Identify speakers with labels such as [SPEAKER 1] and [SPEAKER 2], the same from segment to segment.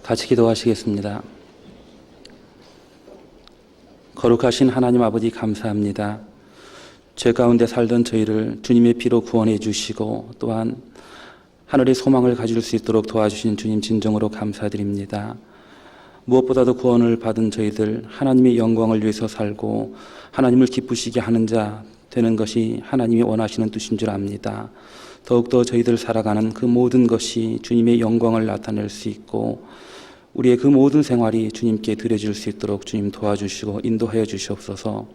[SPEAKER 1] 같이 기도하시겠습니다. 거룩하신 하나님 아버지 감사합니다. 죄 가운데 살던 저희를 주님의 피로 구원해 주시고 또한 하늘의 소망을 가질 수 있도록 도와주신 주님 진정으로 감사드립니다. 무엇보다도 구원을 받은 저희들 하나님의 영광을 위해서 살고 하나님을 기쁘시게 하는 자 되는 것이 하나님이 원하시는 뜻인 줄 압니다. 더욱더 저희들 살아가는 그 모든 것이 주님의 영광을 나타낼 수 있고 우리의 그 모든 생활이 주님께 드려질 수 있도록 주님 도와주시고 인도하여 주시옵소서.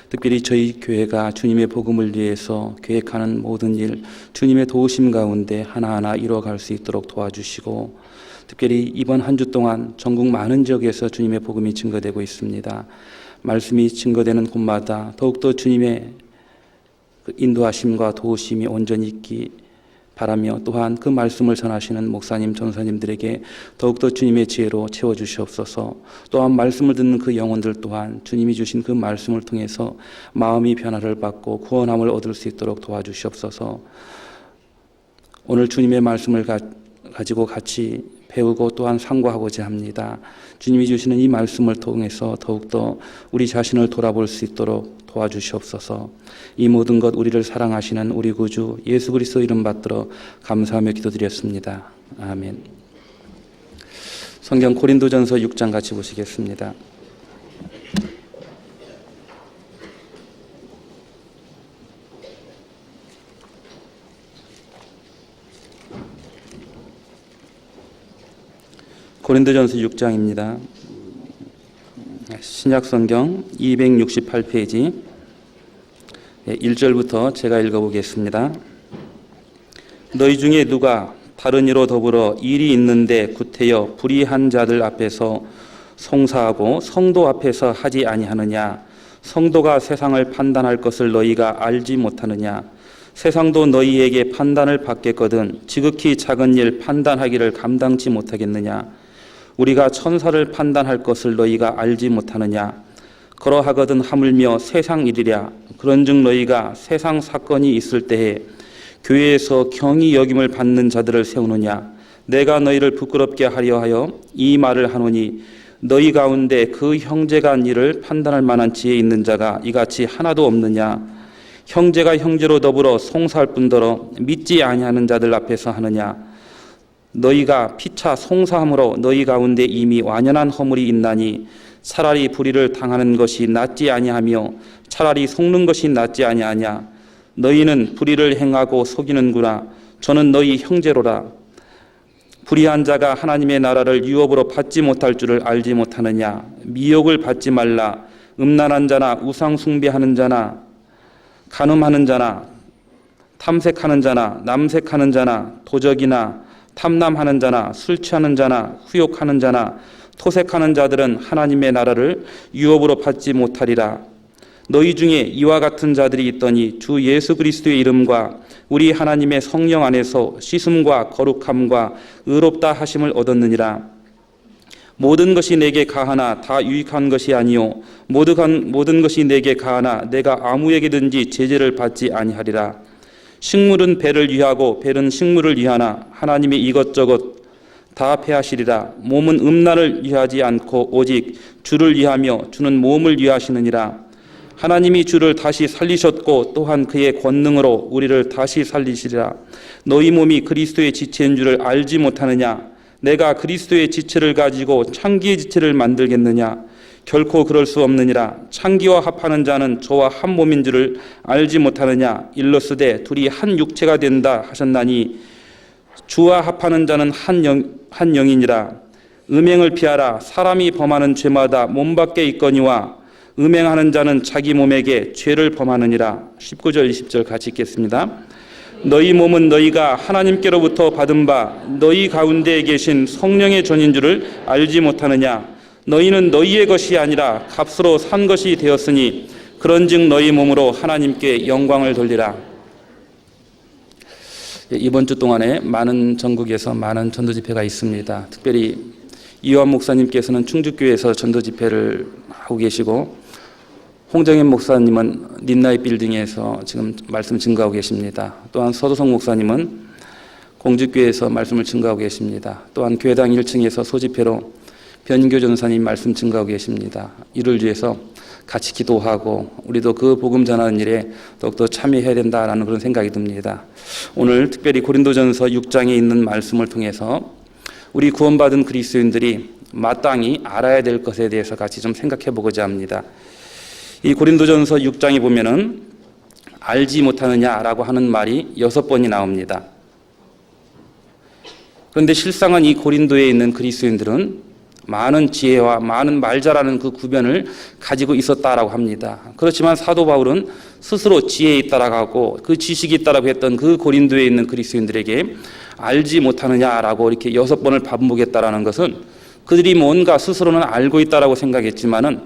[SPEAKER 1] 특별히 저희 교회가 주님의 복음을 위해서 계획하는 모든 일 주님의 도우심 가운데 하나하나 이루어갈 수 있도록 도와주시고 특별히 이번 한 주 동안 전국 많은 지역에서 주님의 복음이 증거되고 있습니다. 말씀이 증거되는 곳마다 더욱더 주님의 인도하심과 도우심이 온전히 있기 바라며 또한 그 말씀을 전하시는 목사님, 전사님들에게 더욱더 주님의 지혜로 채워주시옵소서. 또한 말씀을 듣는 그 영혼들 또한 주님이 주신 그 말씀을 통해서 마음이 변화를 받고 구원함을 얻을 수 있도록 도와주시옵소서. 오늘 주님의 말씀을 가지고 같이 배우고 또한 상고하고자 합니다. 주님이 주시는 이 말씀을 통해서 더욱더 우리 자신을 돌아볼 수 있도록 도와주시옵소서. 이 모든 것 우리를 사랑하시는 우리 구주 예수 그리스도 이름 받들어 감사하며 기도드렸습니다. 아멘. 성경 고린도전서 6장 같이 보시겠습니다. 고린도전서 6장입니다. 신약성경 268페이지 1절부터 제가 읽어보겠습니다. 너희 중에 누가 다른 이로 더불어 일이 있는데 구태여 불의한 자들 앞에서 송사하고 성도 앞에서 하지 아니하느냐? 성도가 세상을 판단할 것을 너희가 알지 못하느냐? 세상도 너희에게 판단을 받겠거든 지극히 작은 일 판단하기를 감당치 못하겠느냐? 우리가 천사를 판단할 것을 너희가 알지 못하느냐? 그러하거든 하물며 세상 일이랴. 그런즉 너희가 세상 사건이 있을 때에 교회에서 경히 여김을 받는 자들을 세우느냐? 내가 너희를 부끄럽게 하려 하여 이 말을 하노니 너희 가운데 그 형제가 한 일을 판단할 만한 지혜 있는 자가 이같이 하나도 없느냐? 형제가 형제로 더불어 송사할 뿐더러 믿지 아니하는 자들 앞에서 하느냐? 너희가 피차 송사함으로 너희 가운데 이미 완연한 허물이 있나니 차라리 불의를 당하는 것이 낫지 아니하며 차라리 속는 것이 낫지 아니하냐? 너희는 불의를 행하고 속이는구나. 저는 너희 형제로라. 불의한 자가 하나님의 나라를 유업으로 받지 못할 줄을 알지 못하느냐? 미혹을 받지 말라. 음란한 자나 우상 숭배하는 자나 간음하는 자나 탐색하는 자나 남색하는 자나 도적이나 탐남하는 자나 술 취하는 자나 후욕하는 자나 토색하는 자들은 하나님의 나라를 유업으로 받지 못하리라. 너희 중에 이와 같은 자들이 있더니 주 예수 그리스도의 이름과 우리 하나님의 성령 안에서 씻음과 거룩함과 의롭다 하심을 얻었느니라. 모든 것이 내게 가하나 다 유익한 것이 아니요 모든 것이 내게 가하나 내가 아무에게든지 제재를 받지 아니하리라. 식물은 배를 위하고 배는 식물을 위하나 하나님이 이것저것 다 패하시리라. 몸은 음란을 위하지 않고 오직 주를 위하며 주는 몸을 위하시느니라. 하나님이 주를 다시 살리셨고 또한 그의 권능으로 우리를 다시 살리시리라. 너희 몸이 그리스도의 지체인 줄을 알지 못하느냐? 내가 그리스도의 지체를 가지고 창기의 지체를 만들겠느냐? 결코 그럴 수 없느니라. 창기와 합하는 자는 저와 한 몸인 줄을 알지 못하느냐? 일러스되 둘이 한 육체가 된다 하셨나니 주와 합하는 자는 한 영이니라. 음행을 피하라. 사람이 범하는 죄마다 몸 밖에 있거니와 음행하는 자는 자기 몸에게 죄를 범하느니라. 19절 20절 같이 읽겠습니다. 너희 몸은 너희가 하나님께로부터 받은 바 너희 가운데에 계신 성령의 전인 줄을 알지 못하느냐? 너희는 너희의 것이 아니라 값으로 산 것이 되었으니 그런즉 너희 몸으로 하나님께 영광을 돌리라. 이번 주 동안에 전국에서 많은 전도 집회가 있습니다. 특별히 이완 목사님께서는 충주교회에서 전도 집회를 하고 계시고 홍정현 목사님은 린나잇 빌딩에서 지금 말씀 증거하고 계십니다. 또한 서도성 목사님은 공주교회에서 말씀을 증거하고 계십니다. 또한 교회당 1층에서 소집회로 변교 전사님 말씀 증거하고 계십니다. 이를 위해서 같이 기도하고 우리도 그 복음 전하는 일에 더욱더 참여해야 된다라는 그런 생각이 듭니다. 오늘 특별히 고린도전서 6장에 있는 말씀을 통해서 우리 구원받은 그리스도인들이 마땅히 알아야 될 것에 대해서 같이 좀 생각해 보고자 합니다. 이 고린도전서 6장에 보면은 알지 못하느냐라고 하는 말이 6번이 나옵니다. 그런데 실상은 이 고린도에 있는 그리스도인들은 많은 지혜와 많은 말 잘하는 그 구변을 가지고 있었다라고 합니다. 그렇지만 사도 바울은 스스로 지혜에 있다라고 하고 그 지식이 있다라고 했던 그 고린도에 있는 그리스도인들에게 알지 못하느냐라고 이렇게 6번을 반복했다라는 것은 그들이 뭔가 스스로는 알고 있다라고 생각했지만은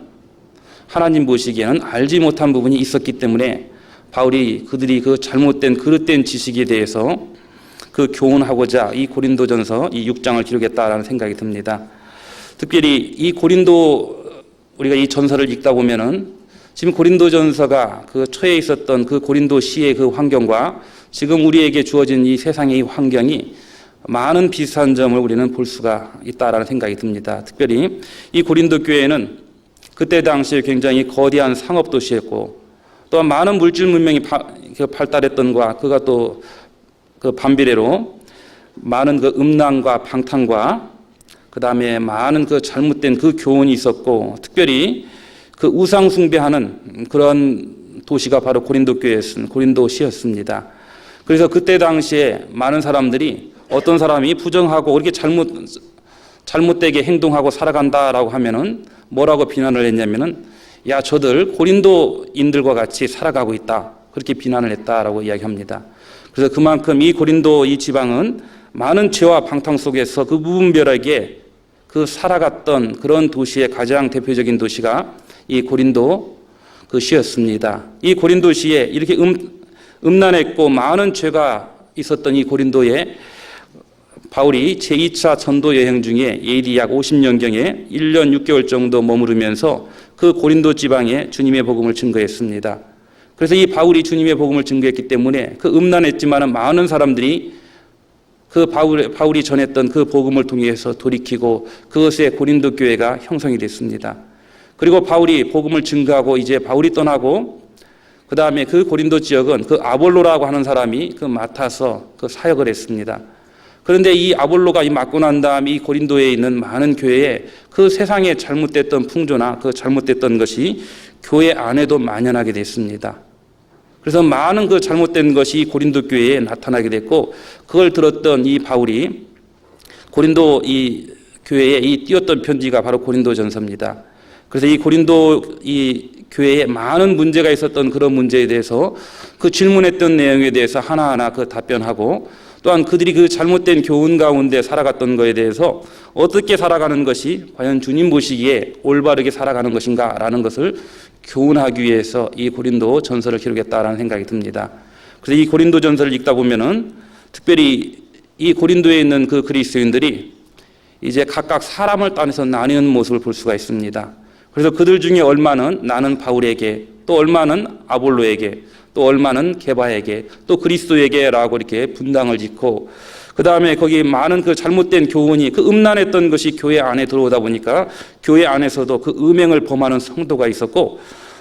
[SPEAKER 1] 하나님 보시기에는 알지 못한 부분이 있었기 때문에 바울이 그들이 그 잘못된 그릇된 지식에 대해서 그 교훈하고자 이 고린도전서 이 6장을 기록했다라는 생각이 듭니다. 특별히 이 고린도 우리가 이 전서를 읽다 보면은 지금 고린도전서가 그 처해 있었던 그 고린도시의 그 환경과 지금 우리에게 주어진 이 세상의 환경이 많은 비슷한 점을 우리는 볼 수가 있다라는 생각이 듭니다. 특별히 이 고린도 교회는 그때 당시에 굉장히 거대한 상업 도시였고 또한 많은 물질 문명이 발달했던과 그가 또 그 반비례로 많은 그 음란과 방탕과 그 다음에 많은 그 잘못된 그 교훈이 있었고 특별히 그 우상 숭배하는 그런 도시가 바로 고린도시였습니다. 그래서 그때 당시에 많은 사람들이 어떤 사람이 부정하고 그렇게 잘못되게 행동하고 살아간다라고 하면은 뭐라고 비난을 했냐면은 야 저들 고린도인들과 같이 살아가고 있다 그렇게 비난을 했다라고 이야기합니다. 그래서 그만큼 이 고린도 이 지방은 많은 죄와 방탕 속에서 그 무분별하게 그 살아갔던 그런 도시의 가장 대표적인 도시가 이 고린도 그 시였습니다. 이 고린도시에 이렇게 음란했고 많은 죄가 있었던 이 고린도에 바울이 제2차 전도 여행 중에 AD 약 50년경에 1년 6개월 정도 머무르면서 그 고린도 지방에 주님의 복음을 증거했습니다. 그래서 이 바울이 주님의 복음을 증거했기 때문에 그 음란했지만 많은 사람들이 그 바울이 전했던 그 복음을 통해서 돌이키고 그것에 고린도 교회가 형성이 됐습니다. 그리고 바울이 복음을 증거하고 이제 바울이 떠나고 그 다음에 그 고린도 지역은 그 아볼로라고 하는 사람이 그 맡아서 그 사역을 했습니다. 그런데 이 아볼로가 맡고 난 다음에 이 고린도에 있는 많은 교회에 그 세상에 잘못됐던 풍조나 그 잘못됐던 것이 교회 안에도 만연하게 됐습니다. 그래서 많은 그 잘못된 것이 고린도 교회에 나타나게 됐고 그걸 들었던 이 바울이 고린도 이 교회에 이 띄웠던 편지가 바로 고린도전서입니다. 그래서 이 고린도 이 교회에 많은 문제가 있었던 그런 문제에 대해서 그 질문했던 내용에 대해서 하나하나 그 답변하고 또한 그들이 그 잘못된 교훈 가운데 살아갔던 것에 대해서 어떻게 살아가는 것이 과연 주님 보시기에 올바르게 살아가는 것인가라는 것을 교훈하기 위해서 이 고린도 전서를 기록했다라는 생각이 듭니다. 그래서 이 고린도 전서를 읽다 보면은 특별히 이 고린도에 있는 그 그리스도인들이 이제 각각 사람을 따라서 나뉘는 모습을 볼 수가 있습니다. 그래서 그들 중에 얼마는 나는 바울에게 또 얼마는 아볼로에게 또 얼마는 게바에게 또 그리스도에게라고 이렇게 분당을 짓고 그 다음에 거기 많은 그 잘못된 교훈이 그 음란했던 것이 교회 안에 들어오다 보니까 교회 안에서도 그 음행을 범하는 성도가 있었고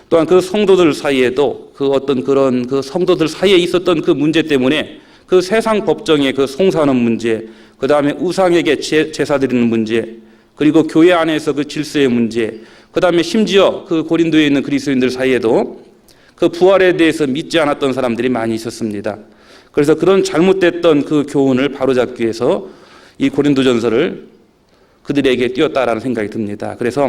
[SPEAKER 1] 또한 그 성도들 사이에도 그 어떤 그런 그 성도들 사이에 있었던 그 문제 때문에 그 세상 법정의 그 송사하는 문제 그 다음에 우상에게 제사 드리는 문제 그리고 교회 안에서 그 질서의 문제 그 다음에 심지어 그 고린도에 있는 그리스도인들 사이에도 그 부활에 대해서 믿지 않았던 사람들이 많이 있었습니다. 그래서 그런 잘못됐던 그 교훈을 바로잡기 위해서 이 고린도전서를 그들에게 띄웠다라는 생각이 듭니다. 그래서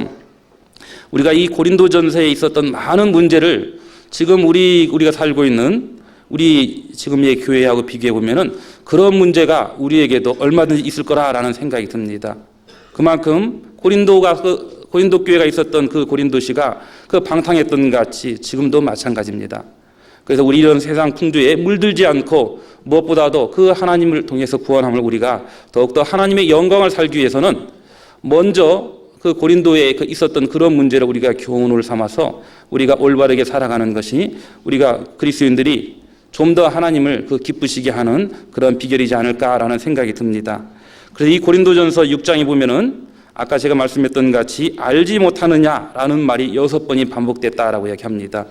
[SPEAKER 1] 우리가 이 고린도전서에 있었던 많은 문제를 지금 우리가 살고 있는 우리 지금의 교회하고 비교해 보면은 그런 문제가 우리에게도 얼마든지 있을 거라라는 생각이 듭니다. 그만큼 고린도 교회가 있었던 그 고린도시가 그 방탕했던 것 같이 지금도 마찬가지입니다. 그래서 우리 이런 세상 풍조에 물들지 않고 무엇보다도 그 하나님을 통해서 구원함을 우리가 더욱더 하나님의 영광을 살기 위해서는 먼저 그 고린도에 있었던 그런 문제를 우리가 교훈을 삼아서 우리가 올바르게 살아가는 것이 우리가 그리스도인들이 좀 더 하나님을 기쁘시게 하는 그런 비결이지 않을까라는 생각이 듭니다. 그래서 이 고린도전서 6장에 보면은 아까 제가 말씀했던 같이 알지 못하느냐라는 말이 6번이 반복됐다라고 이야기합니다.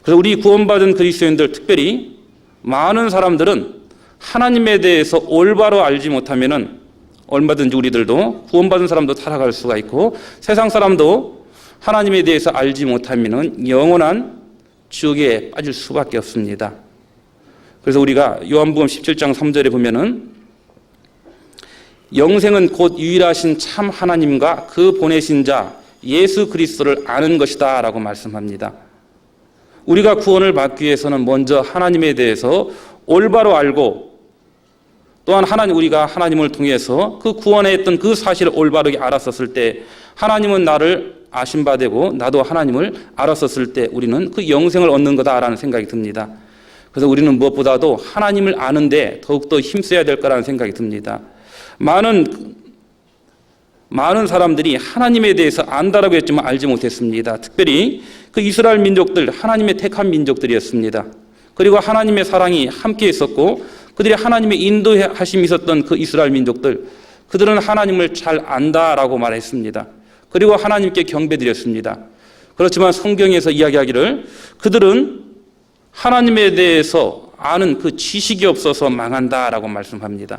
[SPEAKER 1] 그래서 우리 구원받은 그리스도인들, 특별히 많은 사람들은 하나님에 대해서 올바로 알지 못하면은 얼마든지 우리들도 구원받은 사람도 타락할 수가 있고 세상 사람도 하나님에 대해서 알지 못하면은 영원한 지옥에 빠질 수밖에 없습니다. 그래서 우리가 요한복음 17장 3절에 보면은 영생은 곧 유일하신 참 하나님과 그 보내신 자 예수 그리스도를 아는 것이다 라고 말씀합니다. 우리가 구원을 받기 위해서는 먼저 하나님에 대해서 올바로 알고 또한 우리가 하나님을 통해서 그 구원했던 그 사실을 올바르게 알았었을 때 하나님은 나를 아신 바 되고 나도 하나님을 알았었을 때 우리는 그 영생을 얻는 거다라는 생각이 듭니다. 그래서 우리는 무엇보다도 하나님을 아는데 더욱더 힘써야 될 거라는 생각이 듭니다. 많은 사람들이 하나님에 대해서 안다라고 했지만 알지 못했습니다. 특별히 그 이스라엘 민족들, 하나님의 택한 민족들이었습니다. 그리고 하나님의 사랑이 함께 있었고 그들이 하나님의 인도하심이 있었던 그 이스라엘 민족들, 그들은 하나님을 잘 안다라고 말했습니다. 그리고 하나님께 경배드렸습니다. 그렇지만 성경에서 이야기하기를 그들은 하나님에 대해서 아는 그 지식이 없어서 망한다라고 말씀합니다.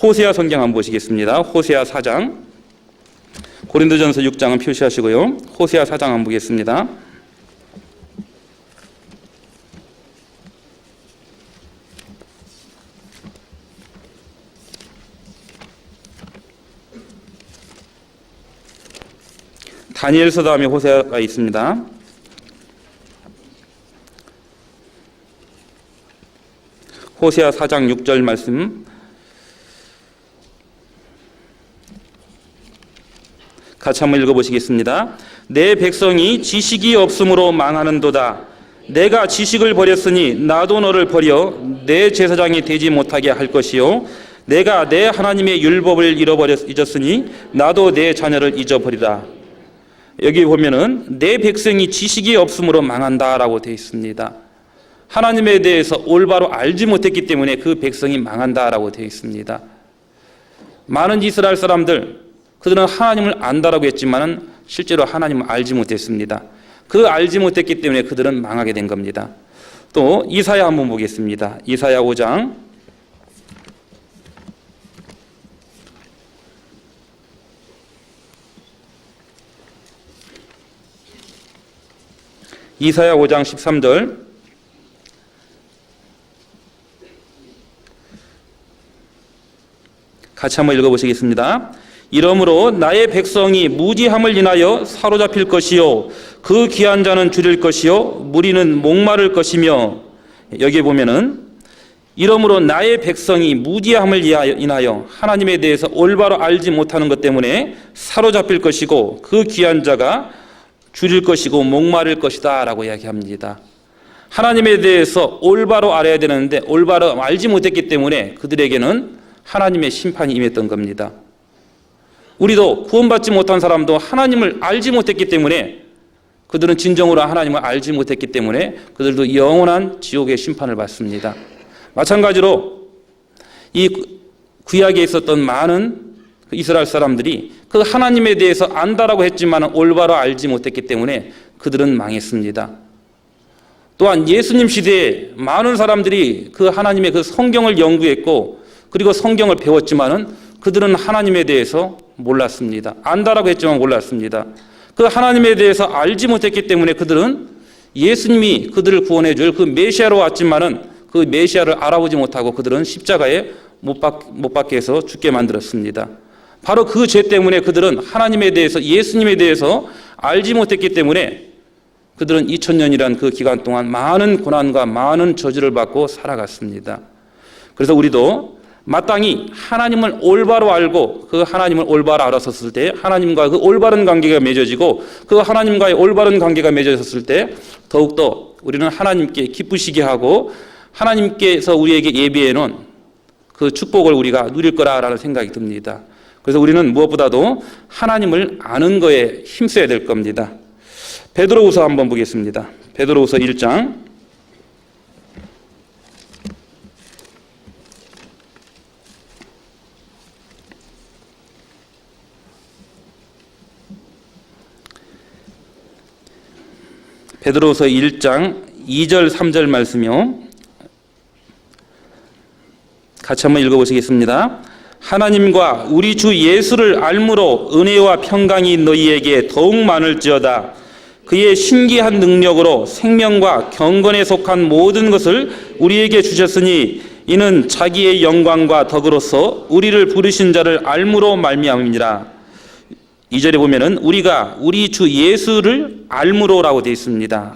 [SPEAKER 1] 호세아 성경 한번 보시겠습니다. 호세아 4장, 고린도전서 6장은 표시하시고요. 호세아 4장 한번 보겠습니다. 다니엘서 다음에 호세아가 있습니다. 호세아 4장 6절 말씀 같이 한번 읽어보시겠습니다. 내 백성이 지식이 없으므로 망하는도다. 내가 지식을 버렸으니 나도 너를 버려 내 제사장이 되지 못하게 할 것이요 내가 내 하나님의 율법을 잊었으니 나도 내 자녀를 잊어버리라. 여기 보면은 내 백성이 지식이 없으므로 망한다라고 되어 있습니다. 하나님에 대해서 올바로 알지 못했기 때문에 그 백성이 망한다라고 되어 있습니다. 많은 이스라엘 사람들, 그들은 하나님을 안다라고 했지만 실제로 하나님을 알지 못했습니다. 그 알지 못했기 때문에 그들은 망하게 된 겁니다. 또 이사야 한번 보겠습니다. 이사야 5장 이사야 5장 13절 같이 한번 읽어보시겠습니다. 이러므로 나의 백성이 무지함을 인하여 사로잡힐 것이요 그 귀한 자는 줄일 것이요 무리는 목마를 것이며, 여기에 보면은 이러므로 나의 백성이 무지함을 인하여 하나님에 대해서 올바로 알지 못하는 것 때문에 사로잡힐 것이고 그 귀한 자가 줄일 것이고 목마를 것이다 라고 이야기합니다. 하나님에 대해서 올바로 알아야 되는데 올바로 알지 못했기 때문에 그들에게는 하나님의 심판이 임했던 겁니다. 우리도 구원받지 못한 사람도 하나님을 알지 못했기 때문에 그들은 진정으로 하나님을 알지 못했기 때문에 그들도 영원한 지옥의 심판을 받습니다. 마찬가지로 이 구약에 있었던 많은 이스라엘 사람들이 그 하나님에 대해서 안다라고 했지만 올바로 알지 못했기 때문에 그들은 망했습니다. 또한 예수님 시대에 많은 사람들이 그 하나님의 그 성경을 연구했고 그리고 성경을 배웠지만은 그들은 하나님에 대해서 몰랐습니다. 안다라고 했지만 몰랐습니다. 그 하나님에 대해서 알지 못했기 때문에 그들은 예수님이 그들을 구원해 줄 그 메시아로 왔지만은 그 메시아를 알아보지 못하고 그들은 십자가에 못 박게 해서 죽게 만들었습니다. 바로 그 죄 때문에 그들은 하나님에 대해서 예수님에 대해서 알지 못했기 때문에 그들은 2000년이란 그 기간 동안 많은 고난과 많은 저주를 받고 살아갔습니다. 그래서 우리도 마땅히 하나님을 올바로 알고 그 하나님을 올바로 알았었을 때 하나님과 그 올바른 관계가 맺어지고 그 하나님과의 올바른 관계가 맺어졌을 때 더욱더 우리는 하나님께 기쁘시게 하고 하나님께서 우리에게 예비해 놓은 그 축복을 우리가 누릴 거라는 생각이 듭니다. 그래서 우리는 무엇보다도 하나님을 아는 거에 힘써야 될 겁니다. 베드로후서 한번 보겠습니다. 베드로후서 1장 베드로서 1장 2절 3절 말씀이요. 같이 한번 읽어보시겠습니다. 하나님과 우리 주 예수를 알므로 은혜와 평강이 너희에게 더욱 많을지어다. 그의 신기한 능력으로 생명과 경건에 속한 모든 것을 우리에게 주셨으니 이는 자기의 영광과 덕으로서 우리를 부르신 자를 알므로 말미암음이니라. 2절에 보면은 우리가 우리 주 예수를 알므로라고 되어 있습니다.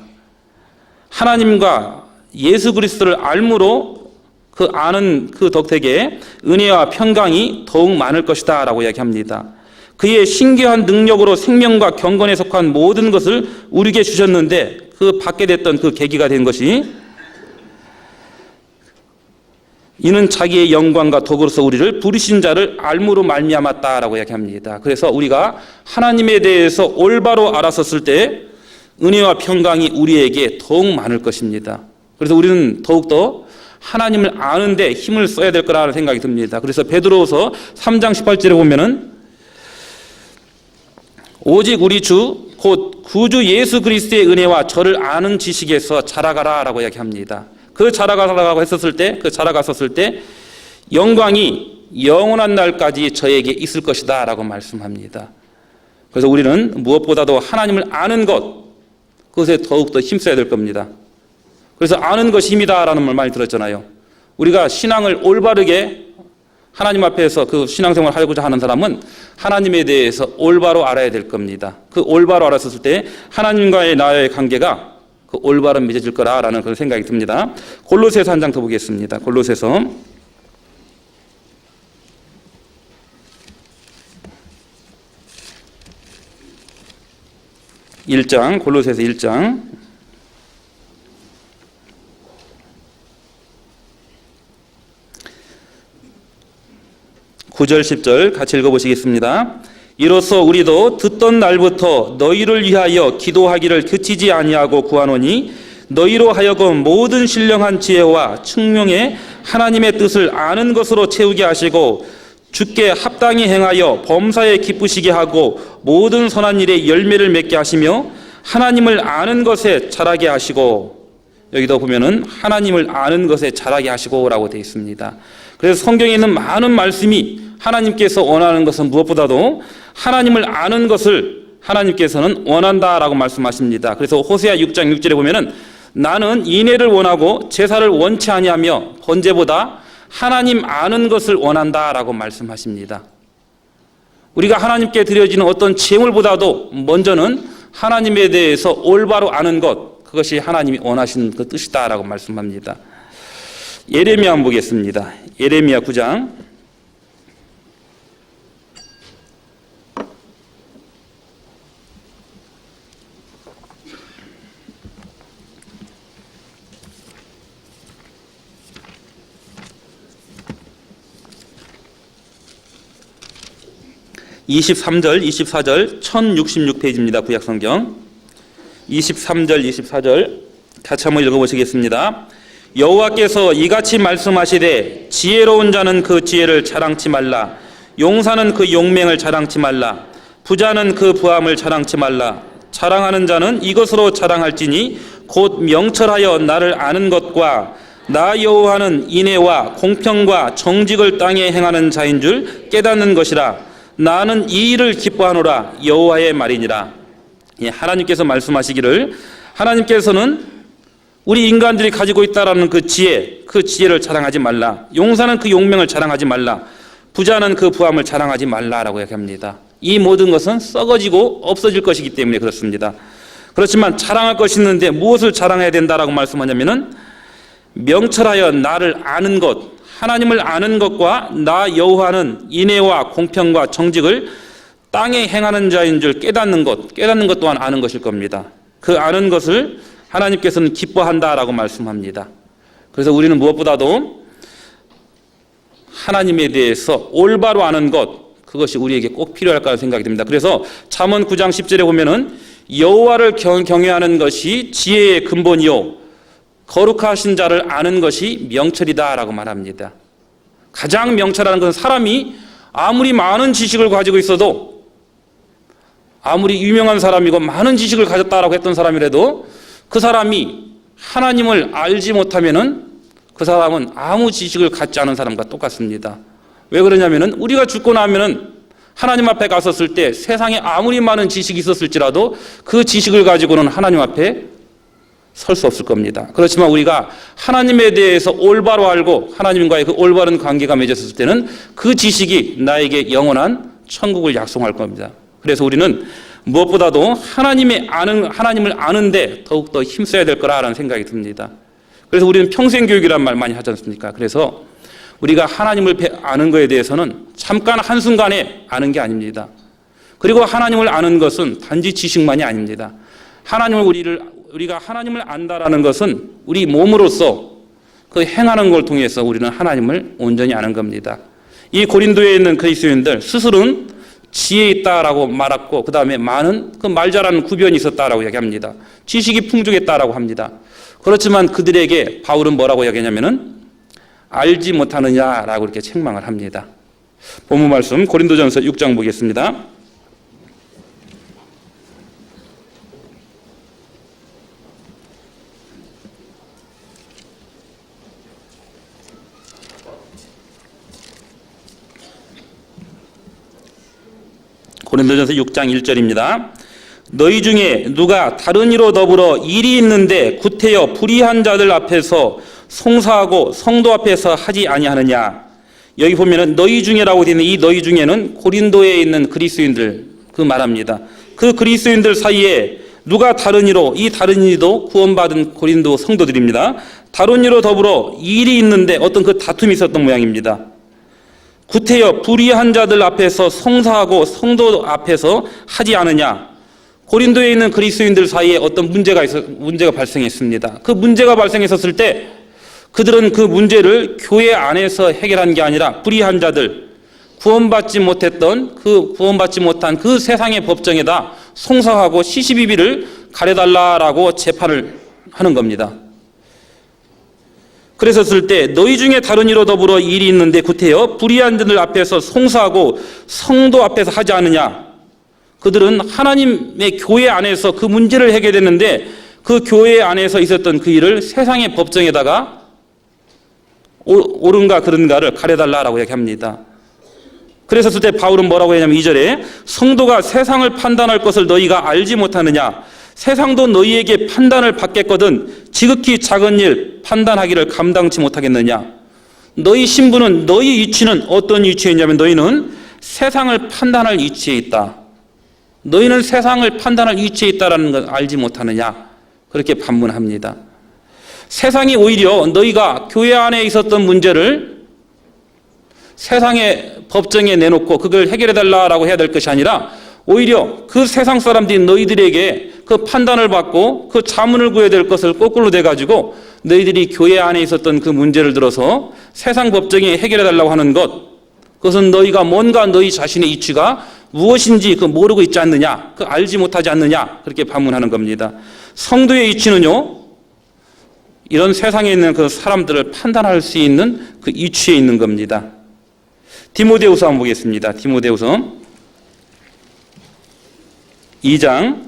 [SPEAKER 1] 하나님과 예수 그리스도를 알므로 그 아는 그 덕택에 은혜와 평강이 더욱 많을 것이다 라고 이야기합니다. 그의 신기한 능력으로 생명과 경건에 속한 모든 것을 우리에게 주셨는데 그 받게 됐던 그 계기가 된 것이 이는 자기의 영광과 덕으로서 우리를 부르신 자를 알므로 말미암았다라고 이야기합니다. 그래서 우리가 하나님에 대해서 올바로 알았었을 때 은혜와 평강이 우리에게 더욱 많을 것입니다. 그래서 우리는 더욱더 하나님을 아는데 힘을 써야 될 거라는 생각이 듭니다. 그래서 베드로서 3장 18절에 보면은 오직 우리 주 곧 구주 예수 그리스도의 은혜와 저를 아는 지식에서 자라가라라고 이야기합니다. 그 자라가라고 했었을 때, 그 자라갔었을 때 영광이 영원한 날까지 저에게 있을 것이다라고 말씀합니다. 그래서 우리는 무엇보다도 하나님을 아는 것, 그것에 더욱더 힘써야 될 겁니다. 그래서 아는 것이 힘이다라는 말 많이 들었잖아요. 우리가 신앙을 올바르게 하나님 앞에서 그 신앙생활을 하고자 하는 사람은 하나님에 대해서 올바로 알아야 될 겁니다. 그 올바로 알았을 때 하나님과의 나의 관계가 그 올바로 맺어질 거라는 그런 생각이 듭니다. 골로새서 한 장 더 보겠습니다. 골로새서 1장, 골로새서 1장 9절 10절 같이 읽어보시겠습니다. 이로써 우리도 듣던 날부터 너희를 위하여 기도하기를 그치지 아니하고 구하노니 너희로 하여금 모든 신령한 지혜와 충명에 하나님의 뜻을 아는 것으로 채우게 하시고 주께 합당히 행하여 범사에 기쁘시게 하고 모든 선한 일에 열매를 맺게 하시며 하나님을 아는 것에 자라게 하시고, 여기도 보면은 하나님을 아는 것에 자라게 하시고라고 되어 있습니다. 그래서 성경에 있는 많은 말씀이 하나님께서 원하는 것은 무엇보다도 하나님을 아는 것을 하나님께서는 원한다라고 말씀하십니다. 그래서 호세아 6장 6절에 보면은 나는 인애를 원하고 제사를 원치 아니하며 번제보다 하나님 아는 것을 원한다라고 말씀하십니다. 우리가 하나님께 드려지는 어떤 제물보다도 먼저는 하나님에 대해서 올바로 아는 것, 그것이 하나님이 원하시는 그 뜻이다라고 말씀합니다. 예레미야 한번 보겠습니다. 예레미야 9장 23절, 24절 1066페이지입니다. 구약성경 23절, 24절 같이 한번 읽어보시겠습니다. 여호와께서 이같이 말씀하시되 지혜로운 자는 그 지혜를 자랑치 말라. 용사는 그 용맹을 자랑치 말라. 부자는 그 부함을 자랑치 말라. 자랑하는 자는 이것으로 자랑할지니 곧 명철하여 나를 아는 것과 나 여호와는 인애와 공평과 정직을 땅에 행하는 자인 줄 깨닫는 것이라. 나는 이 일을 기뻐하노라. 여호와의 말이니라. 하나님께서 말씀하시기를 하나님께서는 우리 인간들이 가지고 있다라는 그 지혜, 그 지혜를 자랑하지 말라. 용사는 그 용맹을 자랑하지 말라. 부자는 그 부함을 자랑하지 말라라고 얘기합니다. 이 모든 것은 썩어지고 없어질 것이기 때문에 그렇습니다. 그렇지만 자랑할 것이 있는데 무엇을 자랑해야 된다라고 말씀하냐면은 명철하여 나를 아는 것, 하나님을 아는 것과 나 여호와는 인애와 공평과 정직을 땅에 행하는 자인 줄 깨닫는 것 또한 아는 것일 겁니다. 그 아는 것을 하나님께서는 기뻐한다라고 말씀합니다. 그래서 우리는 무엇보다도 하나님에 대해서 올바로 아는 것, 그것이 우리에게 꼭 필요할 거라는 생각이 듭니다. 그래서 잠언 9장 10절에 보면은 여호와를 경외하는 것이 지혜의 근본이요 거룩하신 자를 아는 것이 명철이다라고 말합니다. 가장 명철한 것은 사람이 아무리 많은 지식을 가지고 있어도, 아무리 유명한 사람이고 많은 지식을 가졌다라고 했던 사람이라도 그 사람이 하나님을 알지 못하면은 그 사람은 아무 지식을 갖지 않은 사람과 똑같습니다. 왜 그러냐면은 우리가 죽고 나면은 하나님 앞에 갔었을 때 세상에 아무리 많은 지식이 있었을지라도 그 지식을 가지고는 하나님 앞에 설 수 없을 겁니다. 그렇지만 우리가 하나님에 대해서 올바로 알고 하나님과의 그 올바른 관계가 맺었을 때는 그 지식이 나에게 영원한 천국을 약속할 겁니다. 그래서 우리는 무엇보다도 하나님을 아는데 더욱더 힘써야 될 거라는 생각이 듭니다. 그래서 우리는 평생교육이란 말 많이 하지 않습니까? 그래서 우리가 하나님을 아는 것에 대해서는 잠깐 한순간에 아는 게 아닙니다. 그리고 하나님을 아는 것은 단지 지식만이 아닙니다. 우리가 하나님을 안다라는 것은 우리 몸으로서 그 행하는 걸 통해서 우리는 하나님을 온전히 아는 겁니다. 이 고린도에 있는 그리스도인들 스스로는 지혜 있다라고 말했고 그 다음에 많은 그 말 잘하는 구변이 있었다라고 얘기합니다. 지식이 풍족했다라고 합니다. 그렇지만 그들에게 바울은 뭐라고 얘기하냐면은 알지 못하느냐라고 이렇게 책망을 합니다. 본문 말씀 고린도전서 6장 보겠습니다. 고린도전서 6장 1절입니다. 너희 중에 누가 다른 이로 더불어 일이 있는데 구태여 불의한 자들 앞에서 송사하고 성도 앞에서 하지 아니하느냐. 여기 보면은 너희 중에라고 되어 있는 이 너희 중에는 고린도에 있는 그리스도인들 그 말합니다. 그 그리스도인들 사이에 누가 다른 이로, 이 다른 이도 구원받은 고린도 성도들입니다. 다른 이로 더불어 일이 있는데 어떤 그 다툼이 있었던 모양입니다. 구태여 불의한 자들 앞에서 송사하고 성도 앞에서 하지 않으냐. 고린도에 있는 그리스도인들 사이에 어떤 문제가 발생했습니다. 그 문제가 발생했었을 때 그들은 그 문제를 교회 안에서 해결한 게 아니라 불의한 자들, 구원받지 못한 그 세상의 법정에다 송사하고 시시비비를 가려달라라고 재판을 하는 겁니다. 그랬었을 때 너희 중에 다른 이로 더불어 일이 있는데 구태여 불의한 자들 앞에서 송사하고 성도 앞에서 하지 않느냐. 그들은 하나님의 교회 안에서 그 문제를 해결했는데 그 교회 안에서 있었던 그 일을 세상의 법정에다가 옳은가 그른가를 가려달라라고 얘기합니다. 그랬었을 때 바울은 뭐라고 했냐면 2절에 성도가 세상을 판단할 것을 너희가 알지 못하느냐. 세상도 너희에게 판단을 받겠거든 지극히 작은 일 판단하기를 감당치 못하겠느냐. 너희 신분은, 너희 위치는 어떤 위치에 있냐면 너희는 세상을 판단할 위치에 있다. 너희는 세상을 판단할 위치에 있다라는 걸 알지 못하느냐. 그렇게 반문합니다. 세상이 오히려 너희가 교회 안에 있었던 문제를 세상의 법정에 내놓고 그걸 해결해달라고 해야 될 것이 아니라 오히려 그 세상 사람들이 너희들에게 그 판단을 받고 그 자문을 구해야 될 것을 거꾸로 돼가지고 너희들이 교회 안에 있었던 그 문제를 들어서 세상 법정에 해결해달라고 하는 것, 그것은 너희가 뭔가 너희 자신의 이치가 무엇인지 그 모르고 있지 않느냐, 그 알지 못하지 않느냐, 그렇게 반문하는 겁니다. 성도의 이치는요, 이런 세상에 있는 그 사람들을 판단할 수 있는 그 이치에 있는 겁니다. 디모데후서 한번 보겠습니다. 디모데후서 2장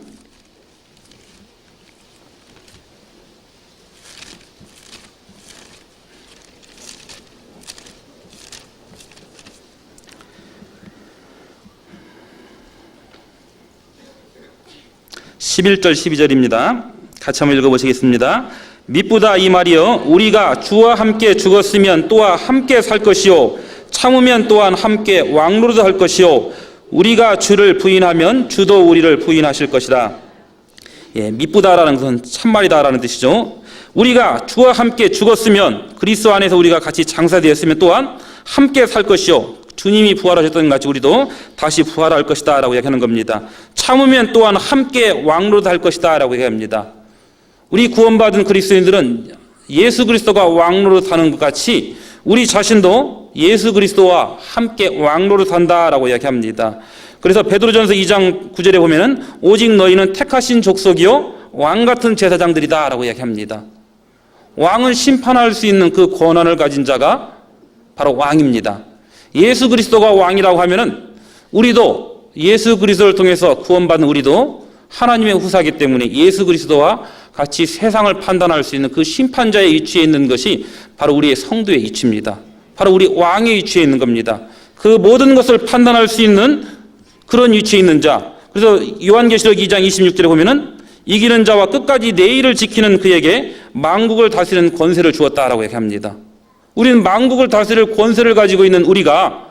[SPEAKER 1] 11절 12절입니다. 같이 한번 읽어보시겠습니다. 미쁘다 이 말이여 우리가 주와 함께 죽었으면 또한 함께 살 것이요 참으면 또한 함께 왕노릇 할 것이요 우리가 주를 부인하면 주도 우리를 부인하실 것이다. 예, 미쁘다라는 것은 참말이다라는 뜻이죠. 우리가 주와 함께 죽었으면 그리스도 안에서 우리가 같이 장사되었으면 또한 함께 살 것이요 주님이 부활하셨던 것 같이 우리도 다시 부활할 것이다 라고 얘기하는 겁니다. 참으면 또한 함께 왕노릇 할 것이다 라고 얘기합니다. 우리 구원받은 그리스도인들은 예수 그리스도가 왕노릇 하는 것 같이 우리 자신도 예수 그리스도와 함께 왕노릇 한다라고 이야기합니다. 그래서 베드로전서 2장 9절에 보면은 오직 너희는 택하신 족속이요 왕 같은 제사장들이다라고 이야기합니다. 왕은 심판할 수 있는 그 권한을 가진 자가 바로 왕입니다. 예수 그리스도가 왕이라고 하면은 우리도 예수 그리스도를 통해서 구원받은 우리도 하나님의 후사이기 때문에 예수 그리스도와 같이 세상을 판단할 수 있는 그 심판자의 위치에 있는 것이 바로 우리의 성도의 위치입니다. 바로 우리 왕의 위치에 있는 겁니다. 그 모든 것을 판단할 수 있는 그런 위치에 있는 자. 그래서 요한계시록 2장 26절에 보면은 이기는 자와 끝까지 내일을 지키는 그에게 만국을 다스리는 권세를 주었다라고 얘기합니다. 우리는 만국을 다스릴 권세를 가지고 있는 우리가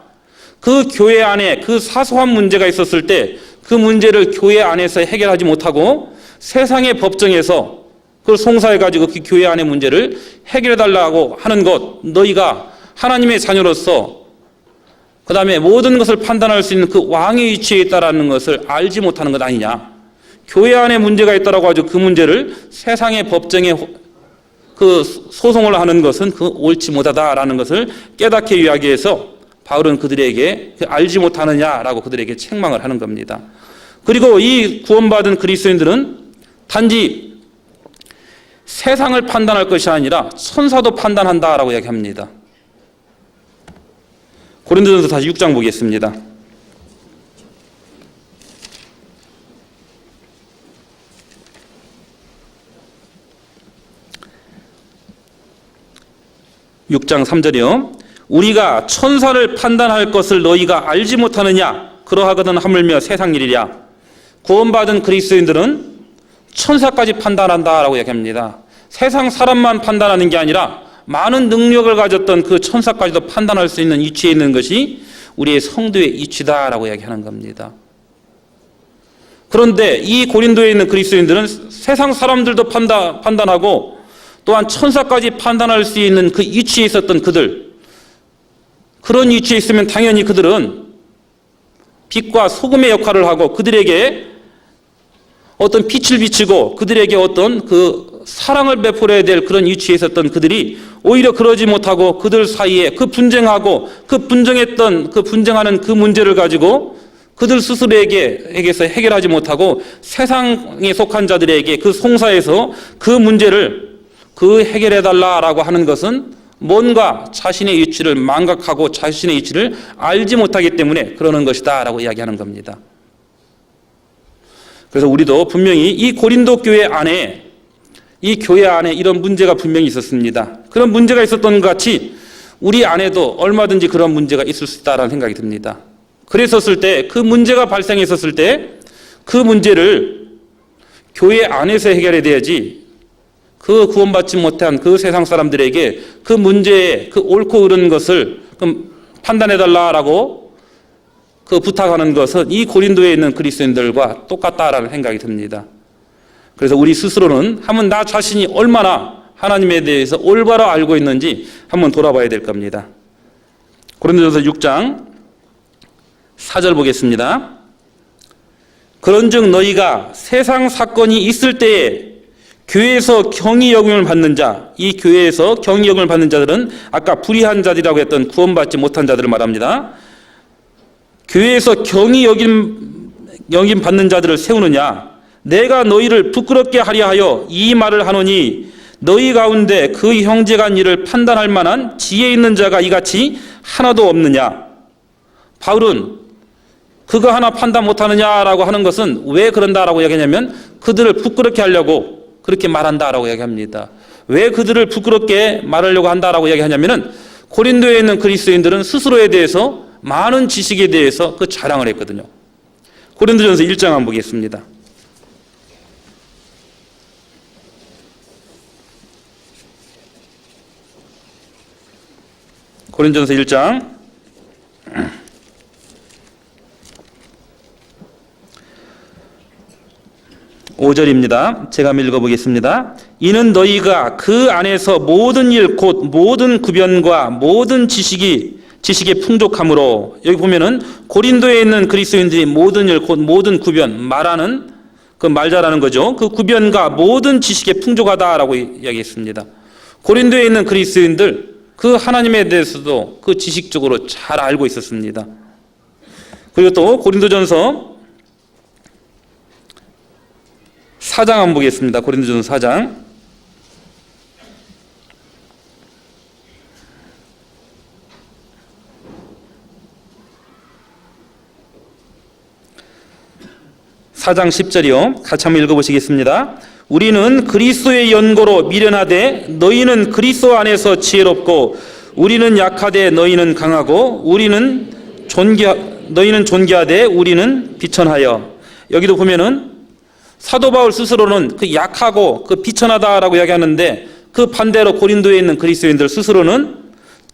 [SPEAKER 1] 그 교회 안에 그 사소한 문제가 있었을 때 그 문제를 교회 안에서 해결하지 못하고 세상의 법정에서 그걸 송사해가지고 그 교회 안의 문제를 해결해달라고 하는 것, 너희가 하나님의 자녀로서 그 다음에 모든 것을 판단할 수 있는 그 왕의 위치에 있다라는 것을 알지 못하는 것 아니냐. 교회 안에 문제가 있다라고 하죠. 그 문제를 세상의 법정에 그 소송을 하는 것은 그 옳지 못하다라는 것을 깨닫게 하기 위해서 바울은 그들에게 알지 못하느냐라고 그들에게 책망을 하는 겁니다. 그리고 이 구원받은 그리스도인들은 단지 세상을 판단할 것이 아니라 천사도 판단한다라고 이야기합니다. 고린도전서 다시 6장 보겠습니다. (6장 3절이요) 우리가 천사를 판단할 것을 너희가 알지 못하느냐? 그러하거든 하물며 세상 일이랴. 구원받은 그리스도인들은 천사까지 판단한다라고 얘기합니다. 세상 사람만 판단하는 게 아니라 많은 능력을 가졌던 그 천사까지도 판단할 수 있는 위치에 있는 것이 우리의 성도의 위치다라고 이야기하는 겁니다. 그런데 이 고린도에 있는 그리스도인들은 세상 사람들도 판단하고 또한 천사까지 판단할 수 있는 그 위치에 있었던 그들, 그런 위치에 있으면 당연히 그들은 빛과 소금의 역할을 하고 그들에게 어떤 빛을 비치고 그들에게 어떤 그 사랑을 베풀어야 될 그런 위치에 있었던 그들이 오히려 그러지 못하고 그들 사이에 그 분쟁하고 그 분쟁하는 그 문제를 가지고 그들 스스로에게서 해결하지 못하고 세상에 속한 자들에게 그 송사에서 그 문제를 해결해달라라고 하는 것은 뭔가 자신의 위치를 망각하고 자신의 위치를 알지 못하기 때문에 그러는 것이다 라고 이야기하는 겁니다. 그래서 우리도 분명히 이 고린도 교회 안에 이 교회 안에 이런 문제가 분명히 있었습니다. 그런 문제가 있었던 것 같이 우리 안에도 얼마든지 그런 문제가 있을 수 있다는 생각이 듭니다. 그랬었을 때 그 문제가 발생했었을 때 그 문제를 교회 안에서 해결해야 돼야지 그 구원받지 못한 그 세상 사람들에게 그 문제의 그 옳고 그른 것을 판단해달라라고 그 부탁하는 것은 이 고린도에 있는 그리스도인들과 똑같다라는 생각이 듭니다. 그래서 우리 스스로는 한번 나 자신이 얼마나 하나님에 대해서 올바로 알고 있는지 한번 돌아봐야 될 겁니다. 고린도전서 6장 4절 보겠습니다. 그런즉 너희가 세상 사건이 있을 때에 교회에서 경히 여김을 받는 자, 이 교회에서 경히 여김을 받는 자들은 아까 불의한 자들이라고 했던 구원받지 못한 자들을 말합니다. 교회에서 경히 여김 받는 자들을 세우느냐? 내가 너희를 부끄럽게 하려 하여 이 말을 하노니 너희 가운데 그 형제가 한 일을 판단할 만한 지혜 있는 자가 이같이 하나도 없느냐? 바울은 그거 하나 판단 못하느냐라고 하는 것은 왜 그런다라고 얘기하냐면 그들을 부끄럽게 하려고 그렇게 말한다라고 얘기합니다. 왜 그들을 부끄럽게 말하려고 한다라고 얘기하냐면은 고린도에 있는 그리스도인들은 스스로에 대해서 많은 지식에 대해서 그 자랑을 했거든요. 고린도전서 1장 한번 보겠습니다. 고린도전서 1장 5절입니다. 제가 한번 읽어보겠습니다. 이는 너희가 그 안에서 모든 일 곧 모든 구변과 모든 지식의 풍족함으로, 여기 보면은 고린도에 있는 그리스도인들이 모든 일 곧 모든 구변, 말하는 그 말 잘하는 거죠. 그 구변과 모든 지식에 풍족하다라고 이야기했습니다. 고린도에 있는 그리스도인들 그 하나님에 대해서도 그 지식적으로 잘 알고 있었습니다. 그리고 또 고린도전서 4장 한번 보겠습니다. 고린도전서 4장 4장 10절이요. 같이 한번 읽어보시겠습니다. 우리는 그리스도의 연고로 미련하되 너희는 그리스도 안에서 지혜롭고 우리는 약하되 너희는 강하고 너희는 존귀하되 우리는 비천하여. 여기도 보면은 사도 바울 스스로는 그 약하고 그 비천하다라고 이야기하는데 그 반대로 고린도에 있는 그리스도인들 스스로는